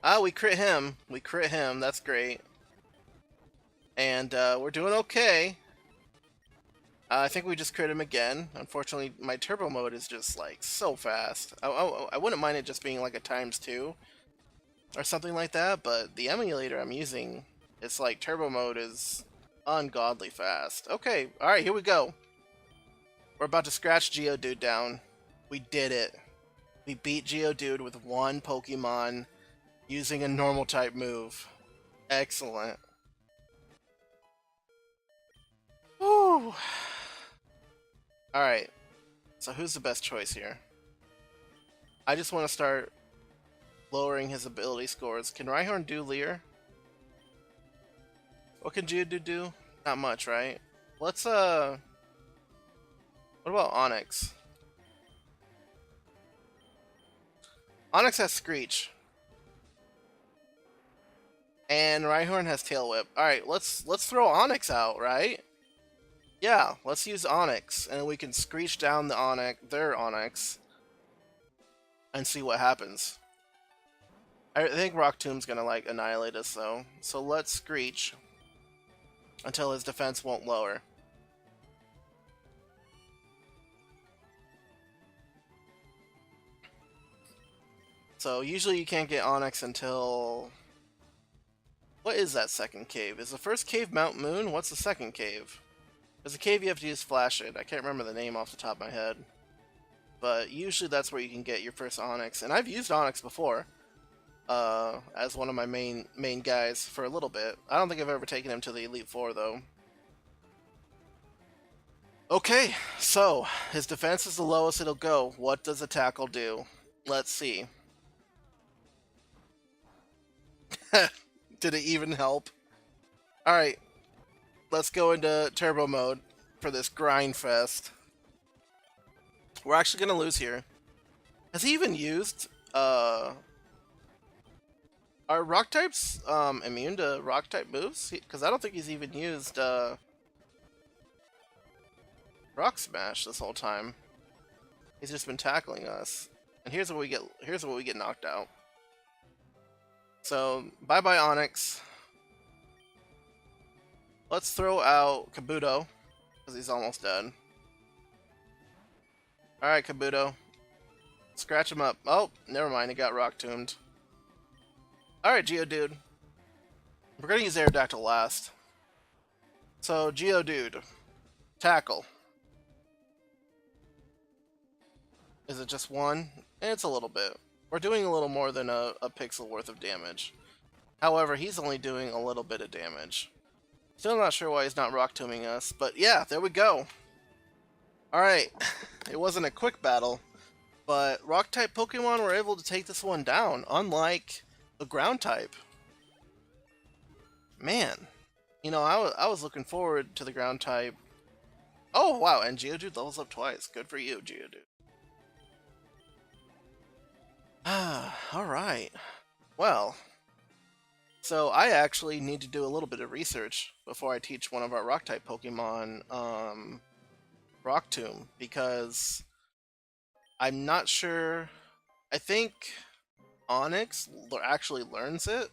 Ah, we crit him. We crit him, that's great. And we're doing okay. I think we just crit him again. Unfortunately, my turbo mode is just like so fast. I wouldn't mind it just being like a ×2 or something like that, but the emulator I'm using, it's like turbo mode is ungodly fast. Okay, alright, here we go. We're about to scratch Geodude down. We did it. We beat Geodude with 1 Pokemon using a normal type move. Excellent. Woo! Alright, so who's the best choice here? I just want to start lowering his ability scores. Can Rhyhorn do Leer? What can Geodude do? Not much, right? Let's, what about Onix? Onix has Screech. And Rhyhorn has Tail Whip. Alright, let's throw Onix out, right? Yeah, let's use Onix, and we can Screech down their Onix, and see what happens. I think Rock Tomb's gonna, like, annihilate us, though. So let's Screech until his defense won't lower. So usually you can't get Onix until... What is that second cave? Is the first cave Mount Moon? What's the second cave? There's a cave you have to use Flash It. I can't remember the name off the top of my head. But usually that's where you can get your first Onix. And I've used Onix before. As one of my main guys for a little bit. I don't think I've ever taken him to the Elite Four though. Okay, so his defense is the lowest it'll go. What does a tackle do? Let's see. Did it even help? Alright, let's go into turbo mode for this grind fest. We're actually gonna lose here. Has he even used are rock types immune to rock type moves? Because I don't think he's even used rock smash this whole time. He's just been tackling us. And here's what we get. Here's what we get knocked out. So bye bye Onyx. Let's throw out Kabuto because he's almost dead. All right, Kabuto. Scratch him up. Oh, never mind. He got rock tombed. All right, Geodude. We're gonna use Aerodactyl last. So Geodude, tackle. Is it just one? It's a little bit. We're doing a little more than a pixel worth of damage. However, he's only doing a little bit of damage. Still not sure why he's not rock tombing us, but yeah, there we go. Alright, it wasn't a quick battle, but rock type Pokemon were able to take this one down, unlike the ground type. Man, you know, I was looking forward to the ground type. Oh wow, and Geodude levels up twice. Good for you, Geodude. Alright. Well, so I actually need to do a little bit of research before I teach one of our rock-type Pokemon, Rock Tomb, because I'm not sure. I think Onyx actually learns it,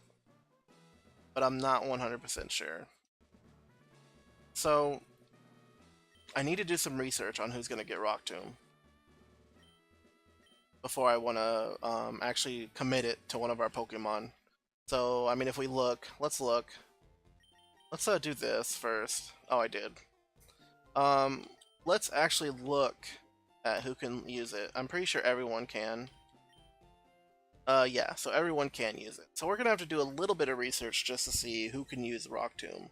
but I'm not 100% sure. So I need to do some research on who's going to get Rock Tomb before I want to actually commit it to one of our Pokemon. So, I mean, if we look, let's look. Let's do this first. Oh, I did. Let's actually look at who can use it. I'm pretty sure everyone can. Yeah, so everyone can use it. So we're gonna have to do a little bit of research just to see who can use Rock Tomb.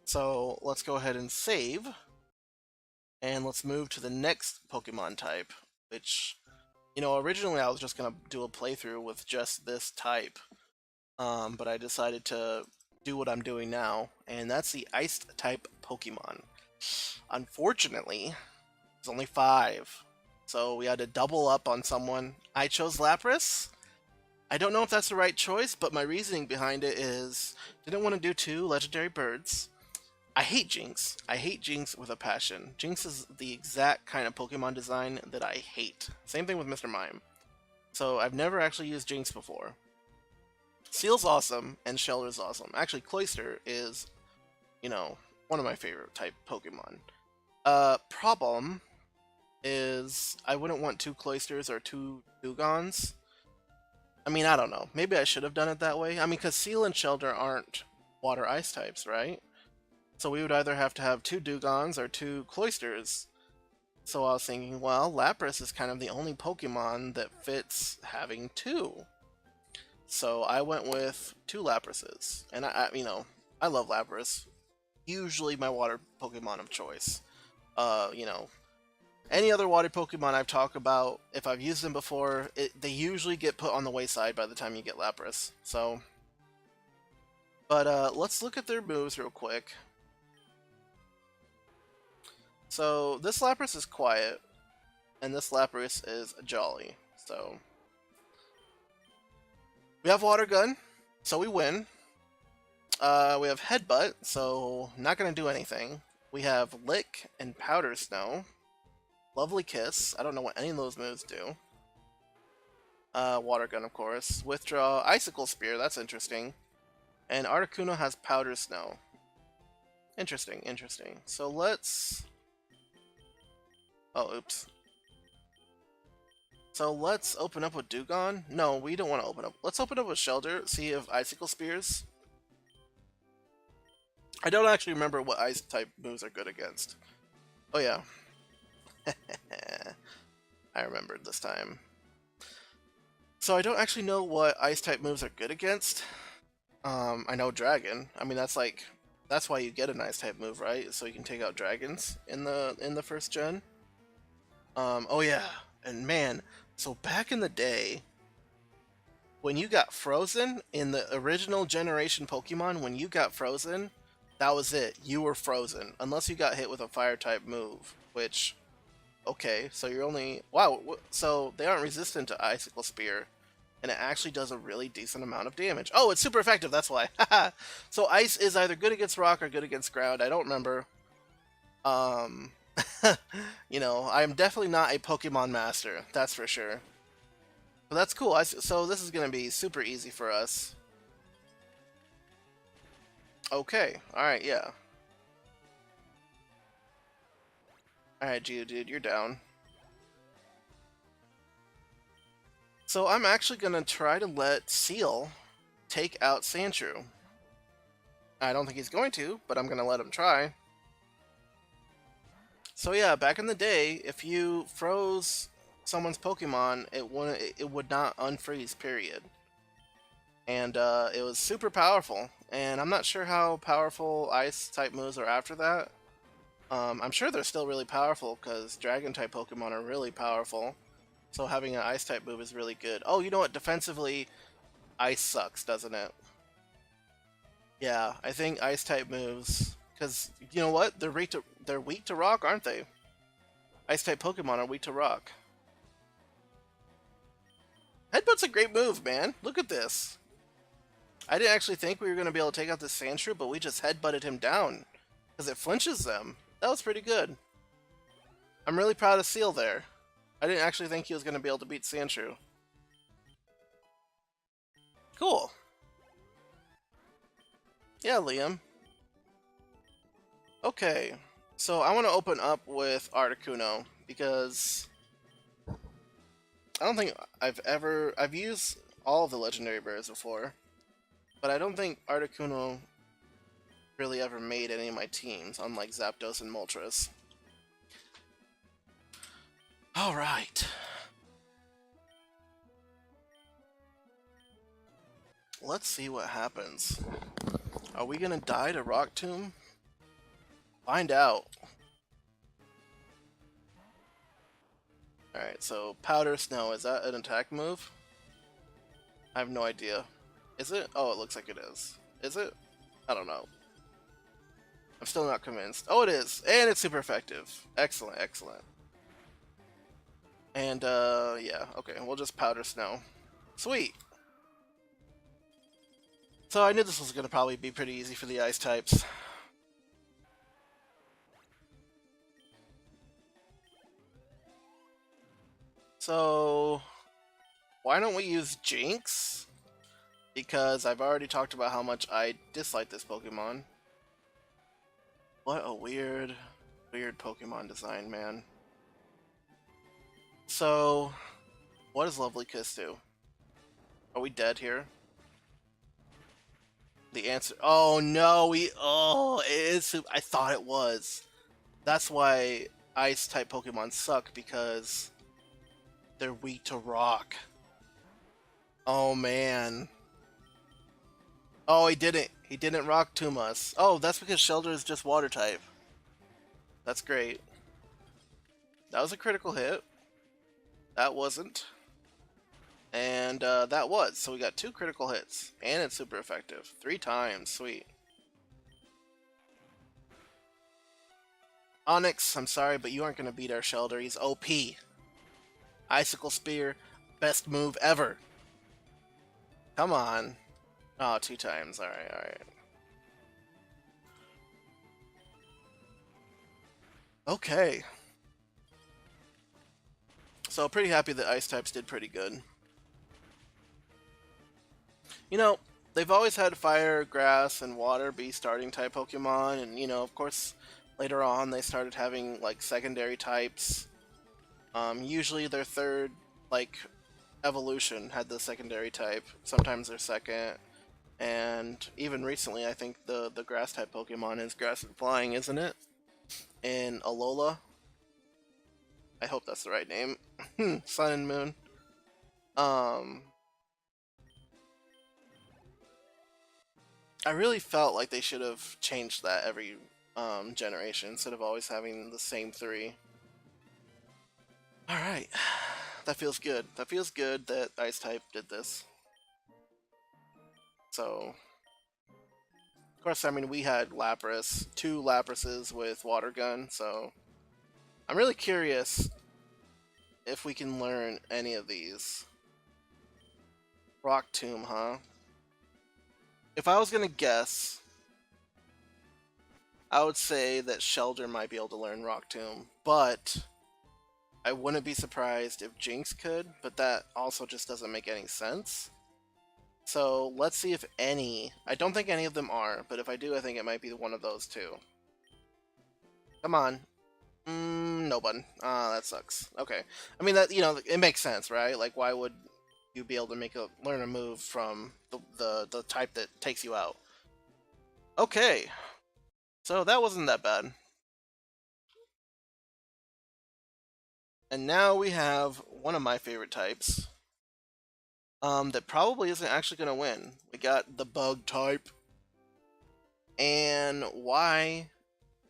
So let's go ahead and save. And let's move to the next Pokemon type, which, you know, originally I was just gonna do a playthrough with just this type. But I decided to do what I'm doing now, and that's the Ice-type Pokemon. Unfortunately, there's only 5, so we had to double up on someone. I chose Lapras. I don't know if that's the right choice, but my reasoning behind it is didn't want to do 2 legendary birds. I hate Jinx. I hate Jinx with a passion. Jinx is the exact kind of Pokemon design that I hate. Same thing with Mr. Mime. So I've never actually used Jinx before. Seal's awesome, and Shelter's awesome. Actually, Cloyster is, you know, one of my favorite type Pokemon. Problem is I wouldn't want 2 Cloysters or 2 Dugons. I mean, I don't know. Maybe I should have done it that way. I mean, because Seal and Shelter aren't water-ice types, right? So we would either have to have 2 Dugons or 2 Cloysters. So I was thinking, well, Lapras is kind of the only Pokemon that fits having 2. So I went with 2 Laprases, and you know, I love Lapras. Usually my water Pokemon of choice. You know, any other water Pokemon I've talked about, if I've used them before, they usually get put on the wayside by the time you get Lapras. So, but let's look at their moves real quick. So this Lapras is quiet, and this Lapras is jolly. So we have Water Gun, so we win. We have Headbutt, so not going to do anything. We have Lick and Powder Snow. Lovely Kiss. I don't know what any of those moves do. Water Gun, of course. Withdraw. Icicle Spear. That's interesting. And Articuno has Powder Snow. Interesting, interesting. So let's... Oh, oops. So let's open up with Dewgong. No, we don't want to open up. Let's open up with Shelter, see if Icicle Spears. I don't actually remember what Ice-type moves are good against. Oh yeah. I remembered this time. So I don't actually know what Ice-type moves are good against. I know Dragon. I mean, that's That's why you get an ice type move, right? So you can take out dragons in the first gen. Oh yeah, and man, so back in the day, when you got frozen in the original generation Pokemon, when you got frozen, that was it. You were frozen unless you got hit with a fire type move, which okay, so you're only wow, so they aren't resistant to Icicle Spear, and it actually does a really decent amount of damage. Oh, it's super effective, that's why. So ice is either good against rock or good against ground. I don't remember. Um, you know, I'm definitely not a Pokemon master, that's for sure. But that's cool. So this is going to be super easy for us. Okay, alright, yeah. Alright, Geodude, you're down. So I'm actually going to try to let Seal take out Sandshrew. I don't think he's going to, but I'm going to let him try. So yeah, back in the day, if you froze someone's Pokemon, it would not unfreeze, period. And it was super powerful. And I'm not sure how powerful Ice-type moves are after that. I'm sure they're still really powerful, because Dragon-type Pokemon are really powerful. So having an Ice-type move is really good. Oh, you know what? Defensively, Ice sucks, doesn't it? Yeah, I think Ice-type moves... Because, you know what? They're weak to rock, aren't they? Ice-type Pokemon are weak to rock. Headbutt's a great move, man. Look at this. I didn't actually think we were going to be able to take out this Sandshrew, but we just headbutted him down. Because it flinches them. That was pretty good. I'm really proud of Seal there. I didn't actually think he was going to be able to beat Sandshrew. Cool. Yeah, Liam. Okay. So I want to open up with Articuno, because I don't think I've used all of the legendary bears before, but I don't think Articuno really ever made any of my teams, unlike Zapdos and Moltres. Alright. Let's see what happens. Are we gonna die to Rock Tomb? Find out. Alright, so Powder Snow, is that an attack move? I have no idea. Is it? Oh, it looks like it is. Is it? I don't know. I'm still not convinced. Oh, it is! And it's super effective. Excellent, excellent. And, yeah, okay, we'll just Powder Snow. Sweet! So I knew this was going to probably be pretty easy for the ice types. So why don't we use Jinx? Because I've already talked about how much I dislike this Pokemon. What a weird Pokemon design, man. So what does Lovely Kiss do? Are we dead here? The answer... Oh no, oh, it is... I thought it was. That's why Ice-type Pokemon suck, because they're weak to rock. Oh man. Oh, he didn't. He didn't Rock Tomb us. Oh, that's because Shelter is just Water type. That's great. That was a critical hit. That wasn't. And that was. So we got 2 critical hits. And it's super effective. 3 times. Sweet. Onyx, I'm sorry, but you aren't going to beat our Shelter. He's OP. Icicle Spear. Best move ever. Come on. Oh, 2 times. Alright, alright. Okay. So pretty happy that Ice types did pretty good. You know, they've always had Fire, Grass, and Water be starting type Pokemon, and you know, of course, later on they started having like secondary types. Usually their third, like, evolution had the secondary type. Sometimes their second. And even recently, I think the grass type Pokemon is Grass and Flying, isn't it? In Alola. I hope that's the right name. Sun and Moon. Um. I really felt like they should have changed that every generation instead of always having the same three. All right, that feels good. That feels good that Ice type did this. So, of course, I mean we had Lapras, two Laprases with Water Gun. So I'm really curious if we can learn any of these. Rock Tomb, huh? If I was gonna guess, I would say that Shelder might be able to learn Rock Tomb, but I wouldn't be surprised if Jinx could, but that also just doesn't make any sense. So let's see if any. I don't think any of them are, but if I do, I think it might be one of those two. Come on. No button. Ah, that sucks. Okay. I mean, that, it makes sense, right? Like, why would you be able to learn a move from the type that takes you out? Okay. So that wasn't that bad. And now we have one of my favorite types. That probably isn't actually going to win. We got the bug type. And why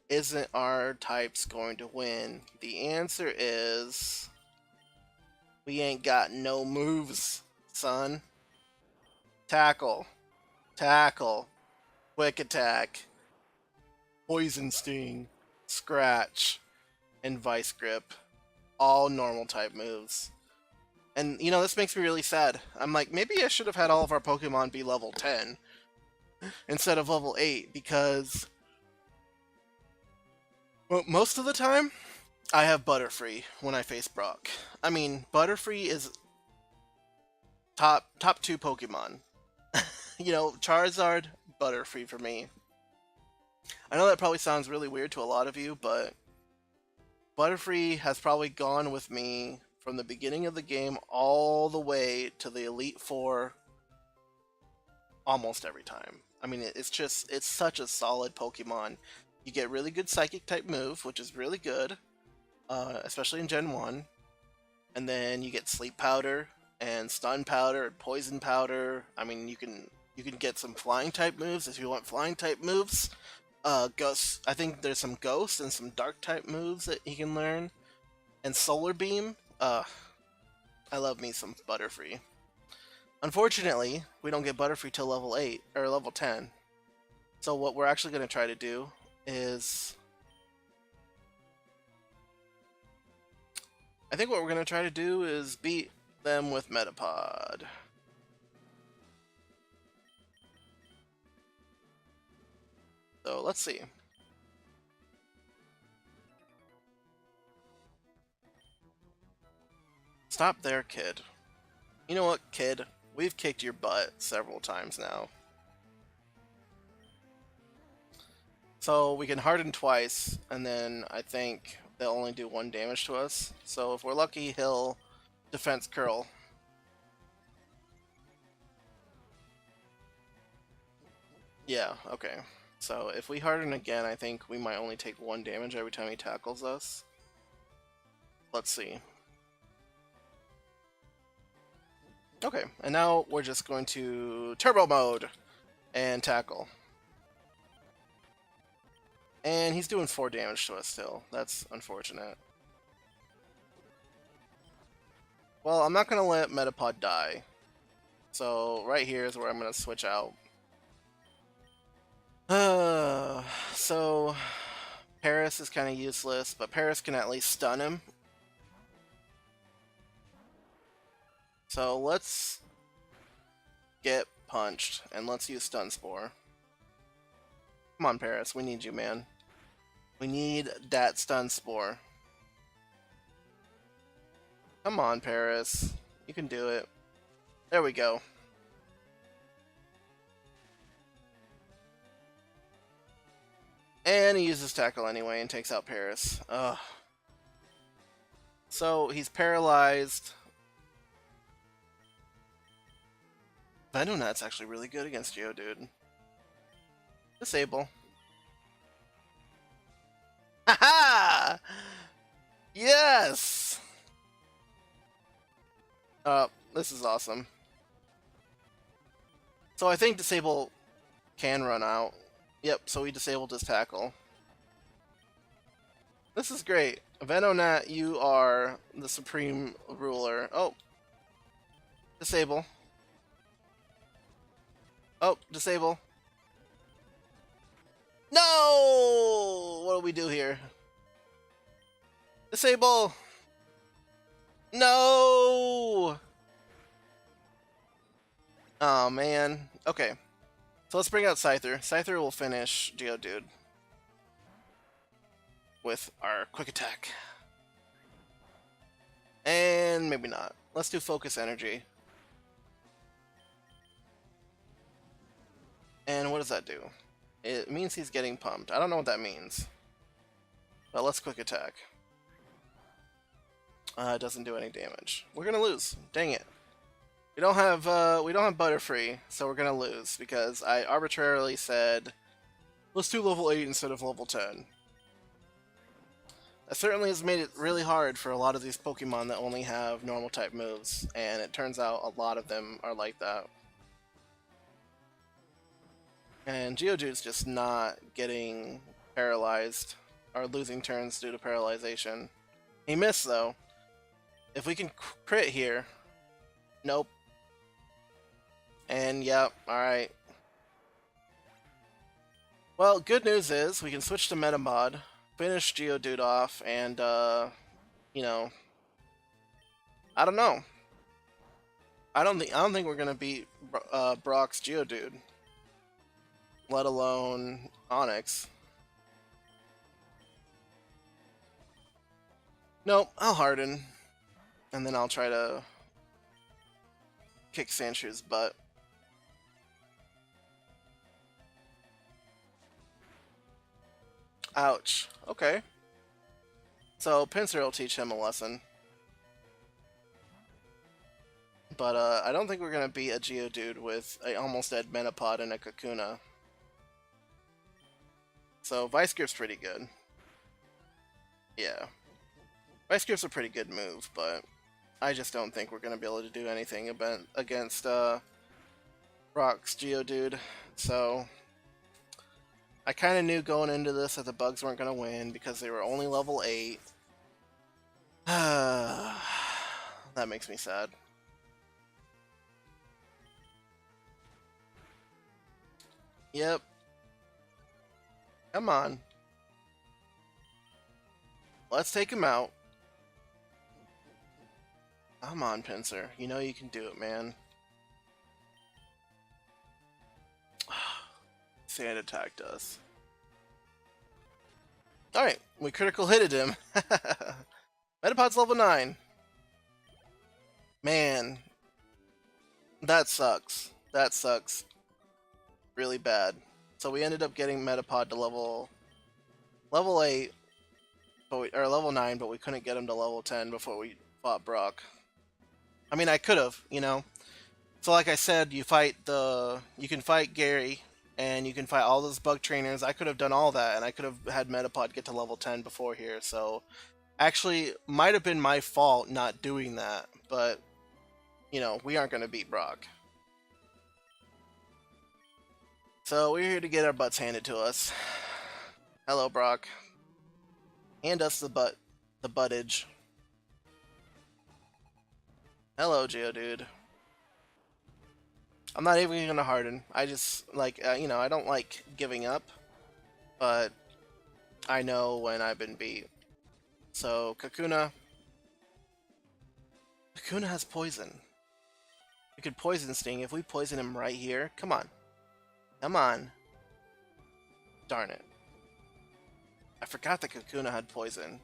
isn't our types going to win? The answer is we ain't got no moves, son. Tackle, tackle, quick attack, poison sting, scratch, and vice grip. All normal type moves. And, this makes me really sad. I'm like, maybe I should have had all of our Pokemon be level 10 instead of level 8, because well, most of the time, I have Butterfree when I face Brock. I mean, Butterfree is top 2 Pokemon. Charizard, Butterfree for me. I know that probably sounds really weird to a lot of you, but Butterfree has probably gone with me from the beginning of the game all the way to the Elite Four almost every time. I mean, it's such a solid Pokemon. You get really good Psychic type move, which is really good, especially in Gen 1. And then you get Sleep Powder and Stun Powder and Poison Powder. I mean, you can get some Flying type moves if you want Flying type moves. Ghost. I think there's some Ghost and some Dark type moves that he can learn. And Solar Beam. I love me some Butterfree. Unfortunately, we don't get Butterfree till level 8 or level 10. So what we're actually going to try to do is, I think what we're going to try to do is beat them with Metapod. So let's see. Stop there, kid. You know what, kid? We've kicked your butt several times now. So we can harden twice, and then I think they'll only do 1 damage to us. So if we're lucky, he'll defense curl. Yeah, okay. So if we harden again, I think we might only take 1 damage every time he tackles us. Let's see. Okay, and now we're just going to turbo mode and tackle. And he's doing 4 damage to us still. That's unfortunate. Well, I'm not going to let Metapod die. So right here is where I'm going to switch out. So Paris is kind of useless, but Paris can at least stun him. So let's get punched, and let's use Stun Spore. Come on, Paris, we need you, man. We need that Stun Spore. Come on, Paris. You can do it. There we go. And he uses Tackle anyway and takes out Paris. Ugh. So he's paralyzed. Venonat's actually really good against Geodude. Disable. Haha! Yes! This is awesome. So I think Disable can run out. Yep, so we disabled his tackle. This is great. Venonat, you are the supreme ruler. Oh, disable. Oh, disable. No! What do we do here? Disable! No! Oh, man. Okay. So let's bring out Scyther. Scyther will finish Geodude with our quick attack. And maybe not. Let's do Focus Energy. And what does that do? It means he's getting pumped. I don't know what that means. But let's quick attack. It doesn't do any damage. We're gonna lose. Dang it. We don't have Butterfree, so we're gonna lose because I arbitrarily said let's do level 8 instead of level 10. That certainly has made it really hard for a lot of these Pokemon that only have normal type moves, and it turns out a lot of them are like that. And Geodude's just not getting paralyzed or losing turns due to paralyzation. He missed though. If we can crit here. Nope. And yep, alright. Well, good news is we can switch to Metamod, finish Geodude off, and you know, I don't know. I don't think we're gonna beat Brock's Geodude, let alone Onyx. Nope, I'll harden, and then I'll try to kick Sandshrew's butt. Ouch. Okay. So Pinsir will teach him a lesson. But I don't think we're gonna beat a Geodude with a almost dead Metapod and a Kakuna. So Vice Grip's pretty good. Yeah. Vice Grip's a pretty good move, but I just don't think we're gonna be able to do anything against Brock's Geodude. So I kind of knew going into this that the bugs weren't gonna win because they were only level 8. That makes me sad. Yep. Come on. Let's take him out. Come on, Pinsir. You know you can do it, man. Sand attacked us. Alright, we critical hitted him. Metapod's level 9. Man. That sucks. That sucks. Really bad. So we ended up getting Metapod to level 8, or level 9, but we couldn't get him to level 10 before we fought Brock. I mean, I could have, you know. So like I said, you can fight Gary, and you can fight all those bug trainers. I could have done all that, and I could have had Metapod get to level 10 before here. So actually, might have been my fault not doing that, but you know, we aren't going to beat Brock. So we're here to get our butts handed to us. Hello, Brock. Hand us the buttage. Hello, Geodude. I'm not even gonna harden. I just, like, you know, I don't like giving up, but I know when I've been beat. So, Kakuna. Kakuna has poison. We could Poison Sting if we poison him right here. Come on. Come on. Darn it. I forgot that Kakuna had poison.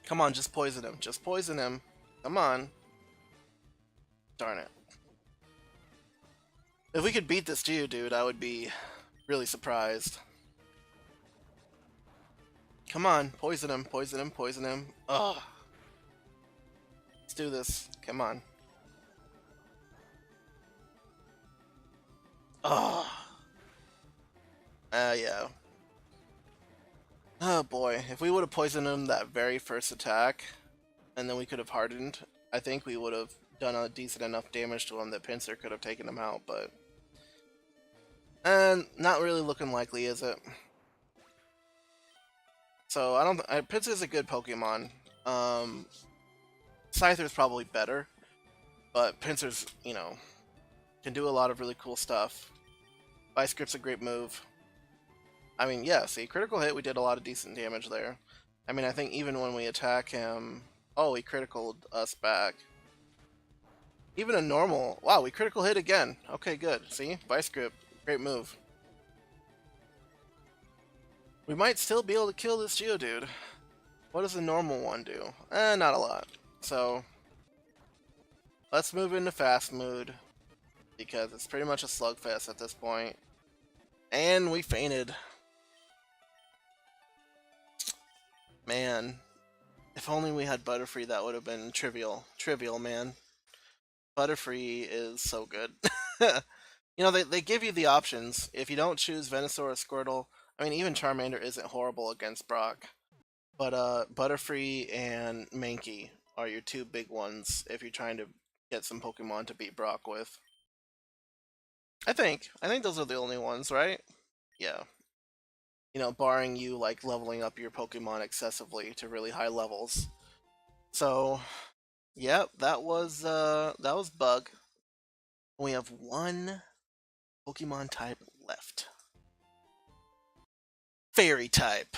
Come on, just poison him. Just poison him. Come on. Darn it. If we could beat this Geodude, I would be really surprised. Come on, poison him, poison him, poison him. Ugh. Let's do this. Come on. Ugh. Yeah. Oh boy, if we would have poisoned him that very first attack, and then we could have hardened, I think we would have done a decent enough damage to him that Pinsir could have taken him out, but And not really looking likely, is it? So I don't. Pinsir's a good Pokemon. Um, Scyther's probably better, but Pinsir's, can do a lot of really cool stuff. Vice Grip's a great move. I mean, yeah, see, critical hit, we did a lot of decent damage there. I mean, I think even when we attack him... Oh, he criticaled us back. Even a normal... Wow, we critical hit again. Okay, good. See? Vice Grip. Great move. We might still be able to kill this Geodude. What does a normal one do? Not a lot. So, let's move into fast mood, because it's pretty much a slugfest at this point. And we fainted. Man, if only we had Butterfree, that would have been trivial. Trivial, man. Butterfree is so good. They give you the options. If you don't choose Venusaur or Squirtle, I mean, even Charmander isn't horrible against Brock. But Butterfree and Mankey are your two big ones if you're trying to get some Pokemon to beat Brock with. I think those are the only ones, right? Yeah. Barring you like leveling up your Pokemon excessively to really high levels. So, yeah, that was Bug. We have one Pokemon type left. Fairy type,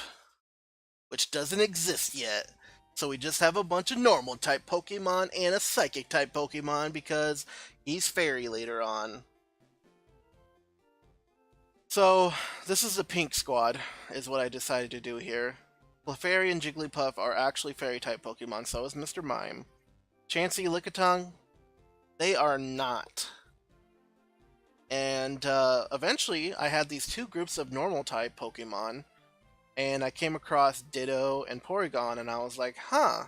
which doesn't exist yet. So we just have a bunch of normal type Pokemon and a psychic type Pokemon because he's fairy later on. So this is the pink squad, is what I decided to do here. Clefairy and Jigglypuff are actually fairy type Pokemon, so is Mr. Mime. Chansey, Lickitung, they are not. And eventually I had these two groups of normal type Pokemon, and I came across Ditto and Porygon, and I was like, huh,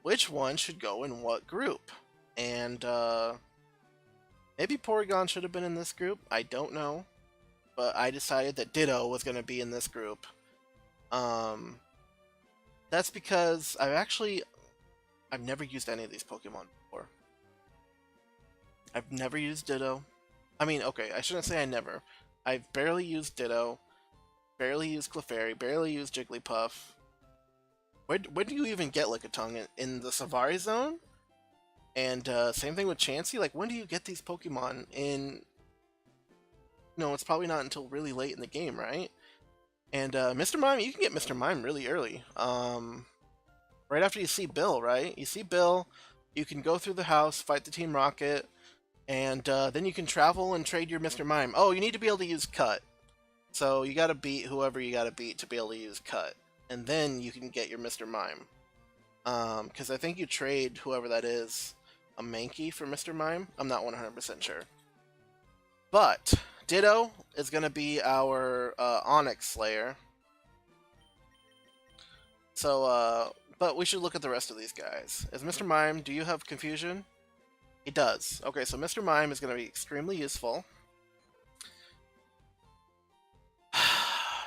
which one should go in what group? And maybe Porygon should have been in this group, I don't know. But I decided that Ditto was going to be in this group. That's because I've never used any of these Pokemon before. I've never used Ditto. I mean, okay, I shouldn't say I never. I've barely used Ditto, barely used Clefairy, barely used Jigglypuff. Where do you even get Lickitung? In the Savari Zone? And same thing with Chansey. Like, when do you get these Pokemon in... No, it's probably not until really late in the game, right? And Mr. Mime, you can get Mr. Mime really early. Right after you see Bill, right? You see Bill, you can go through the house, fight the Team Rocket, and then you can travel and trade your Mr. Mime. Oh, you need to be able to use Cut. So you gotta beat whoever you gotta beat to be able to use Cut. And then you can get your Mr. Mime. Because I think you trade whoever that is a Mankey for Mr. Mime. I'm not 100% sure. But Ditto is going to be our Onyx Slayer. So, but we should look at the rest of these guys. Is Mr. Mime, do you have Confusion? He does. Okay, so Mr. Mime is going to be extremely useful.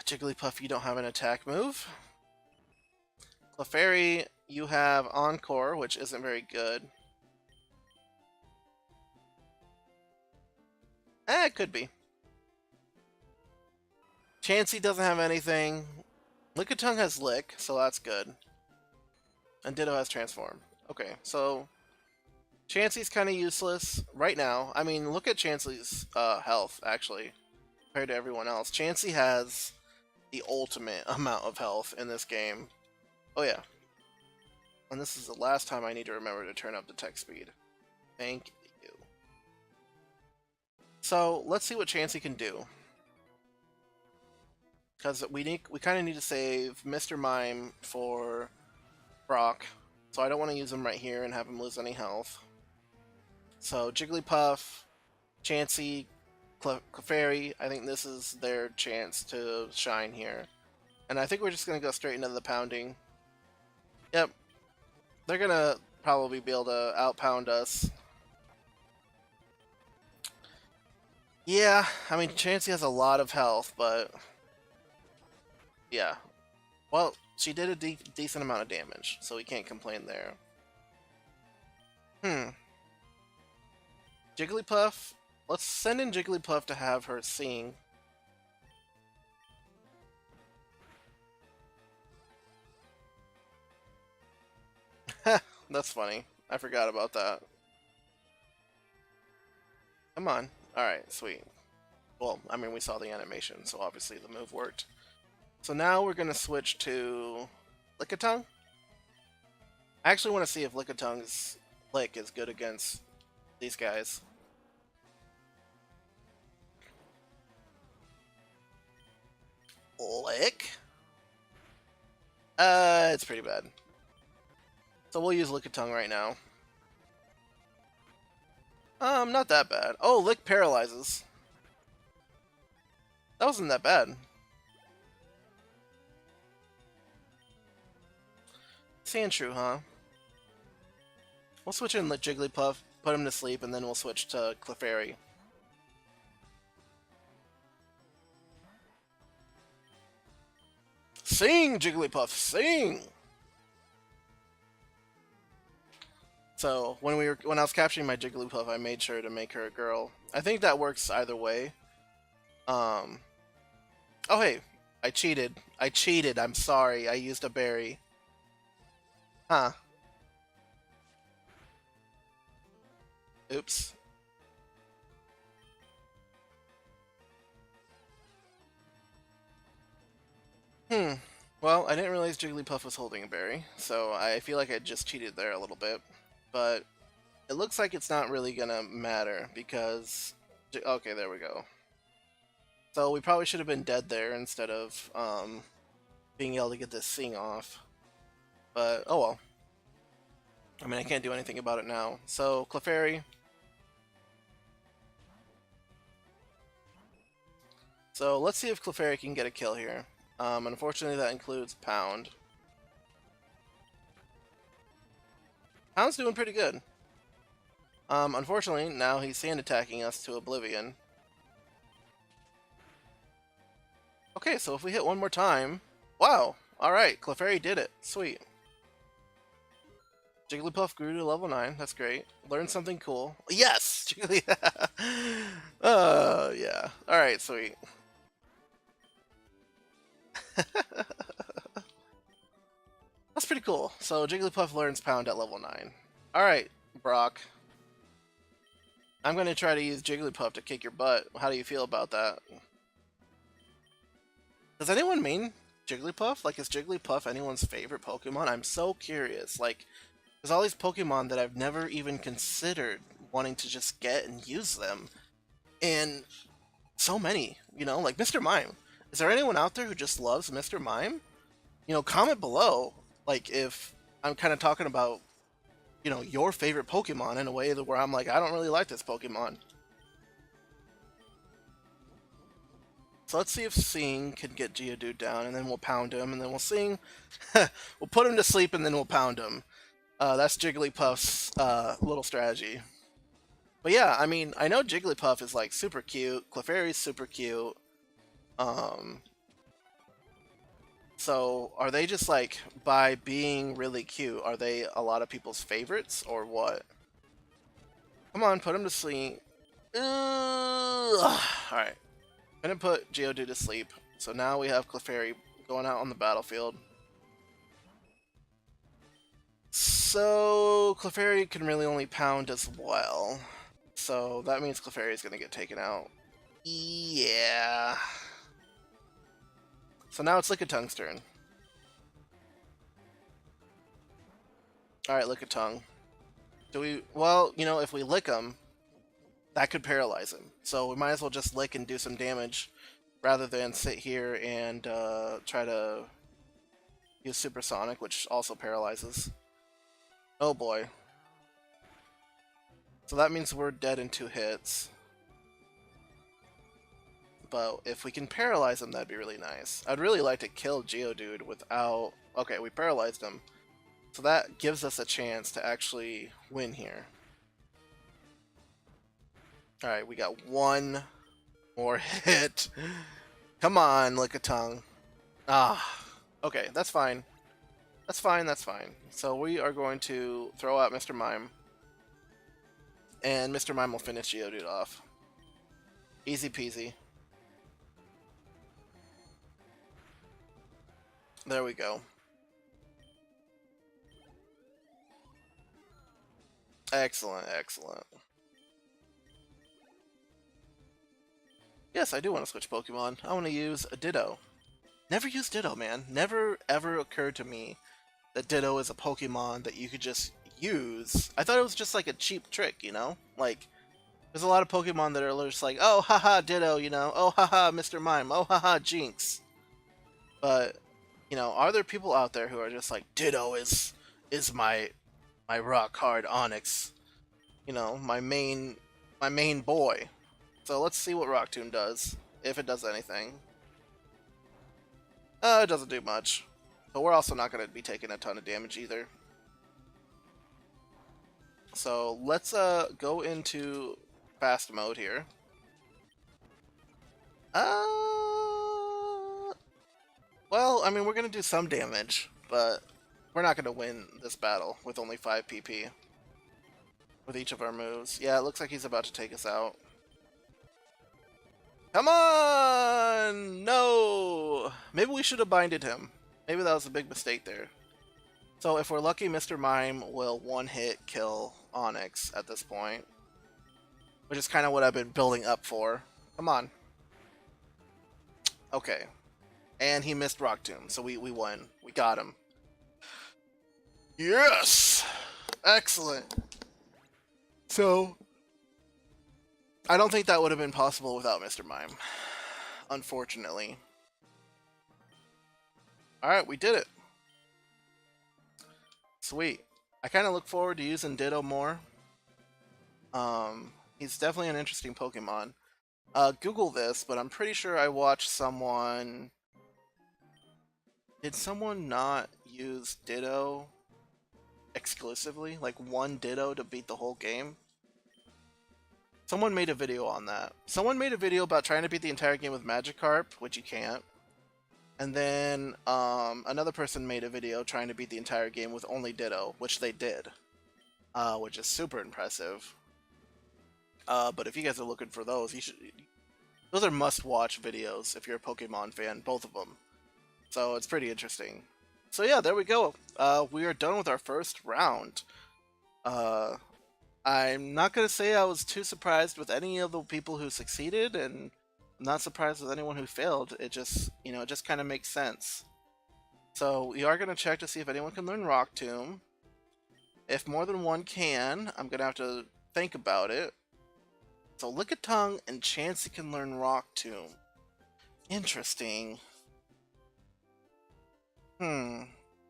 Jigglypuff, you don't have an attack move. Clefairy, you have Encore, which isn't very good. It could be. Chansey doesn't have anything. Lickitung has Lick, so that's good. And Ditto has Transform. Okay, so Chansey's kind of useless right now. I mean, look at Chansey's health, actually, compared to everyone else. Chansey has the ultimate amount of health in this game. Oh yeah. And this is the last time I need to remember to turn up the text speed. Thank you. So, let's see what Chansey can do. Because we kind of need to save Mr. Mime for Brock. So I don't want to use him right here and have him lose any health. So Jigglypuff, Chansey, Clefairy, I think this is their chance to shine here. And I think we're just going to go straight into the pounding. Yep. They're going to probably be able to outpound us. Yeah, I mean, Chansey has a lot of health, but... yeah. Well, she did a decent amount of damage, so we can't complain there. Jigglypuff Let's send in Jigglypuff to have her sing. That's funny. I forgot about that. Come on. Alright, sweet. Well, I mean, we saw the animation, so obviously the move worked. So now we're going to switch to Lickitung. I actually want to see if Lickatung's Lick is good against these guys. Lick? It's pretty bad. So we'll use Lickitung right now. Not that bad. Oh, Lick paralyzes. That wasn't that bad. Sandshrew, huh? We'll switch in Jigglypuff, put him to sleep, and then we'll switch to Clefairy. Sing, Jigglypuff, sing! So when I was capturing my Jigglypuff, I made sure to make her a girl. I think that works either way. Oh hey, I cheated. I'm sorry. I used a berry. Huh. Oops. Well, I didn't realize Jigglypuff was holding a berry, so I feel like I just cheated there a little bit. But it looks like it's not really gonna matter because... Okay, there we go. So we probably should have been dead there instead of being able to get this Sing off. But, oh well. I mean, I can't do anything about it now. So, Clefairy. So, let's see if Clefairy can get a kill here. Unfortunately, that includes Pound. Pound's doing pretty good. Unfortunately, now he's sand attacking us to oblivion. Okay, so if we hit one more time... Wow! Alright, Clefairy did it. Sweet. Jigglypuff grew to level 9. That's great. Learned something cool. Yes! Yeah. Alright, sweet. That's pretty cool. So Jigglypuff learns Pound at level 9. Alright, Brock. I'm going to try to use Jigglypuff to kick your butt. How do you feel about that? Does anyone mean Jigglypuff? Like, is Jigglypuff anyone's favorite Pokemon? I'm so curious. Like, there's all these Pokemon that I've never even considered wanting to just get and use them. And so many, you know, like Mr. Mime. Is there anyone out there who just loves Mr. Mime? You know, comment below, like, if I'm kind of talking about, you know, your favorite Pokemon in a way that where I'm like, I don't really like this Pokemon. So let's see if Sing can get Geodude down, and then we'll pound him, and then we'll Sing. We'll put him to sleep, and then we'll pound him. That's Jigglypuff's little strategy. But yeah, I mean, I know Jigglypuff is like super cute. Clefairy's super cute. So are they just like, by being really cute, are they a lot of people's favorites or what? Come on, put him to sleep. Alright. I'm gonna put Geodude to sleep. So now we have Clefairy going out on the battlefield. So Clefairy can really only pound as well. So that means Clefairy is gonna get taken out. Yeah. So now it's Lickitung turn. Alright, Lickitung. Do we... Well, you know, if we lick him, that could paralyze him. So we might as well just lick and do some damage rather than sit here and try to use Supersonic, which also paralyzes. Oh boy. So that means we're dead in 2 hits. But if we can paralyze him, that'd be really nice. I'd really like to kill Geodude without... Okay, we paralyzed him. So that gives us a chance to actually win here. Alright, we got one more hit. Come on, Lickitung. Ah, okay, that's fine. That's fine, that's fine. So we are going to throw out Mr. Mime. And Mr. Mime will finish Geodude off. Easy peasy. There we go. Excellent, excellent. Yes, I do want to switch Pokemon. I want to use a Ditto. Never used Ditto, man. Never ever occurred to me that Ditto is a Pokemon that you could just use. I thought it was just like a cheap trick, you know? Like, there's a lot of Pokemon that are just like, oh, haha, Ditto, you know? Oh, haha, Mr. Mime. Oh, haha, Jinx. But, you know, are there people out there who are just like, Ditto is my rock hard Onyx, you know, my main boy. So let's see what Rock Tomb does, if it does anything. It doesn't do much, but we're also not going to be taking a ton of damage either. So let's go into fast mode here. Well, I mean, we're going to do some damage, but we're not going to win this battle with only 5 PP with each of our moves. Yeah, it looks like he's about to take us out. Come on! No! Maybe we should have binded him. Maybe that was a big mistake there. So if we're lucky, Mr. Mime will one-hit kill Onyx at this point, which is kind of what I've been building up for. Come on. Okay. And he missed Rock Tomb, so we won. We got him. Yes! Excellent. So, I don't think that would have been possible without Mr. Mime, unfortunately. Alright, we did it. Sweet. I kind of look forward to using Ditto more. He's definitely an interesting Pokemon. Google this, but I'm pretty sure I watched someone... Did someone not use Ditto exclusively? Like one Ditto to beat the whole game? Someone made a video on that. Someone made a video about trying to beat the entire game with Magikarp, which you can't. And then another person made a video trying to beat the entire game with only Ditto, which they did. Which is super impressive. But if you guys are looking for those, you should... Those are must-watch videos if you're a Pokemon fan, both of them. So it's pretty interesting. So yeah, there we go. We are done with our first round. I'm not going to say I was too surprised with any of the people who succeeded, and I'm not surprised with anyone who failed. It just, you know, it just kind of makes sense. So we are going to check to see if anyone can learn Rock Tomb. If more than one can, I'm going to have to think about it. So Lickitung and Chansey can learn Rock Tomb. Interesting.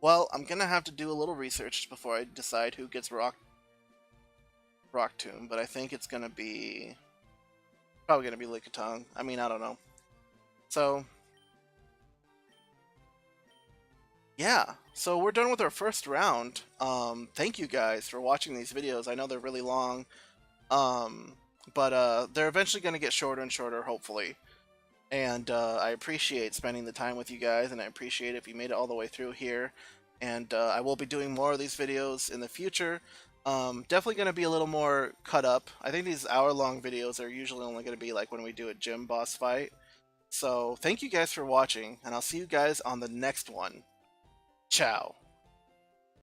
Well, I'm going to have to do a little research before I decide who gets Rock Tomb, but I think it's going to be... Probably going to be Lickitung. I mean, I don't know. So... Yeah, so we're done with our first round. Thank you guys for watching these videos. I know they're really long, but they're eventually going to get shorter and shorter, hopefully. And I appreciate spending the time with you guys, and I appreciate if you made it all the way through here. And I will be doing more of these videos in the future. Definitely going to be a little more cut up. I think these hour-long videos are usually only going to be like when we do a gym boss fight. So thank you guys for watching, and I'll see you guys on the next one. Ciao.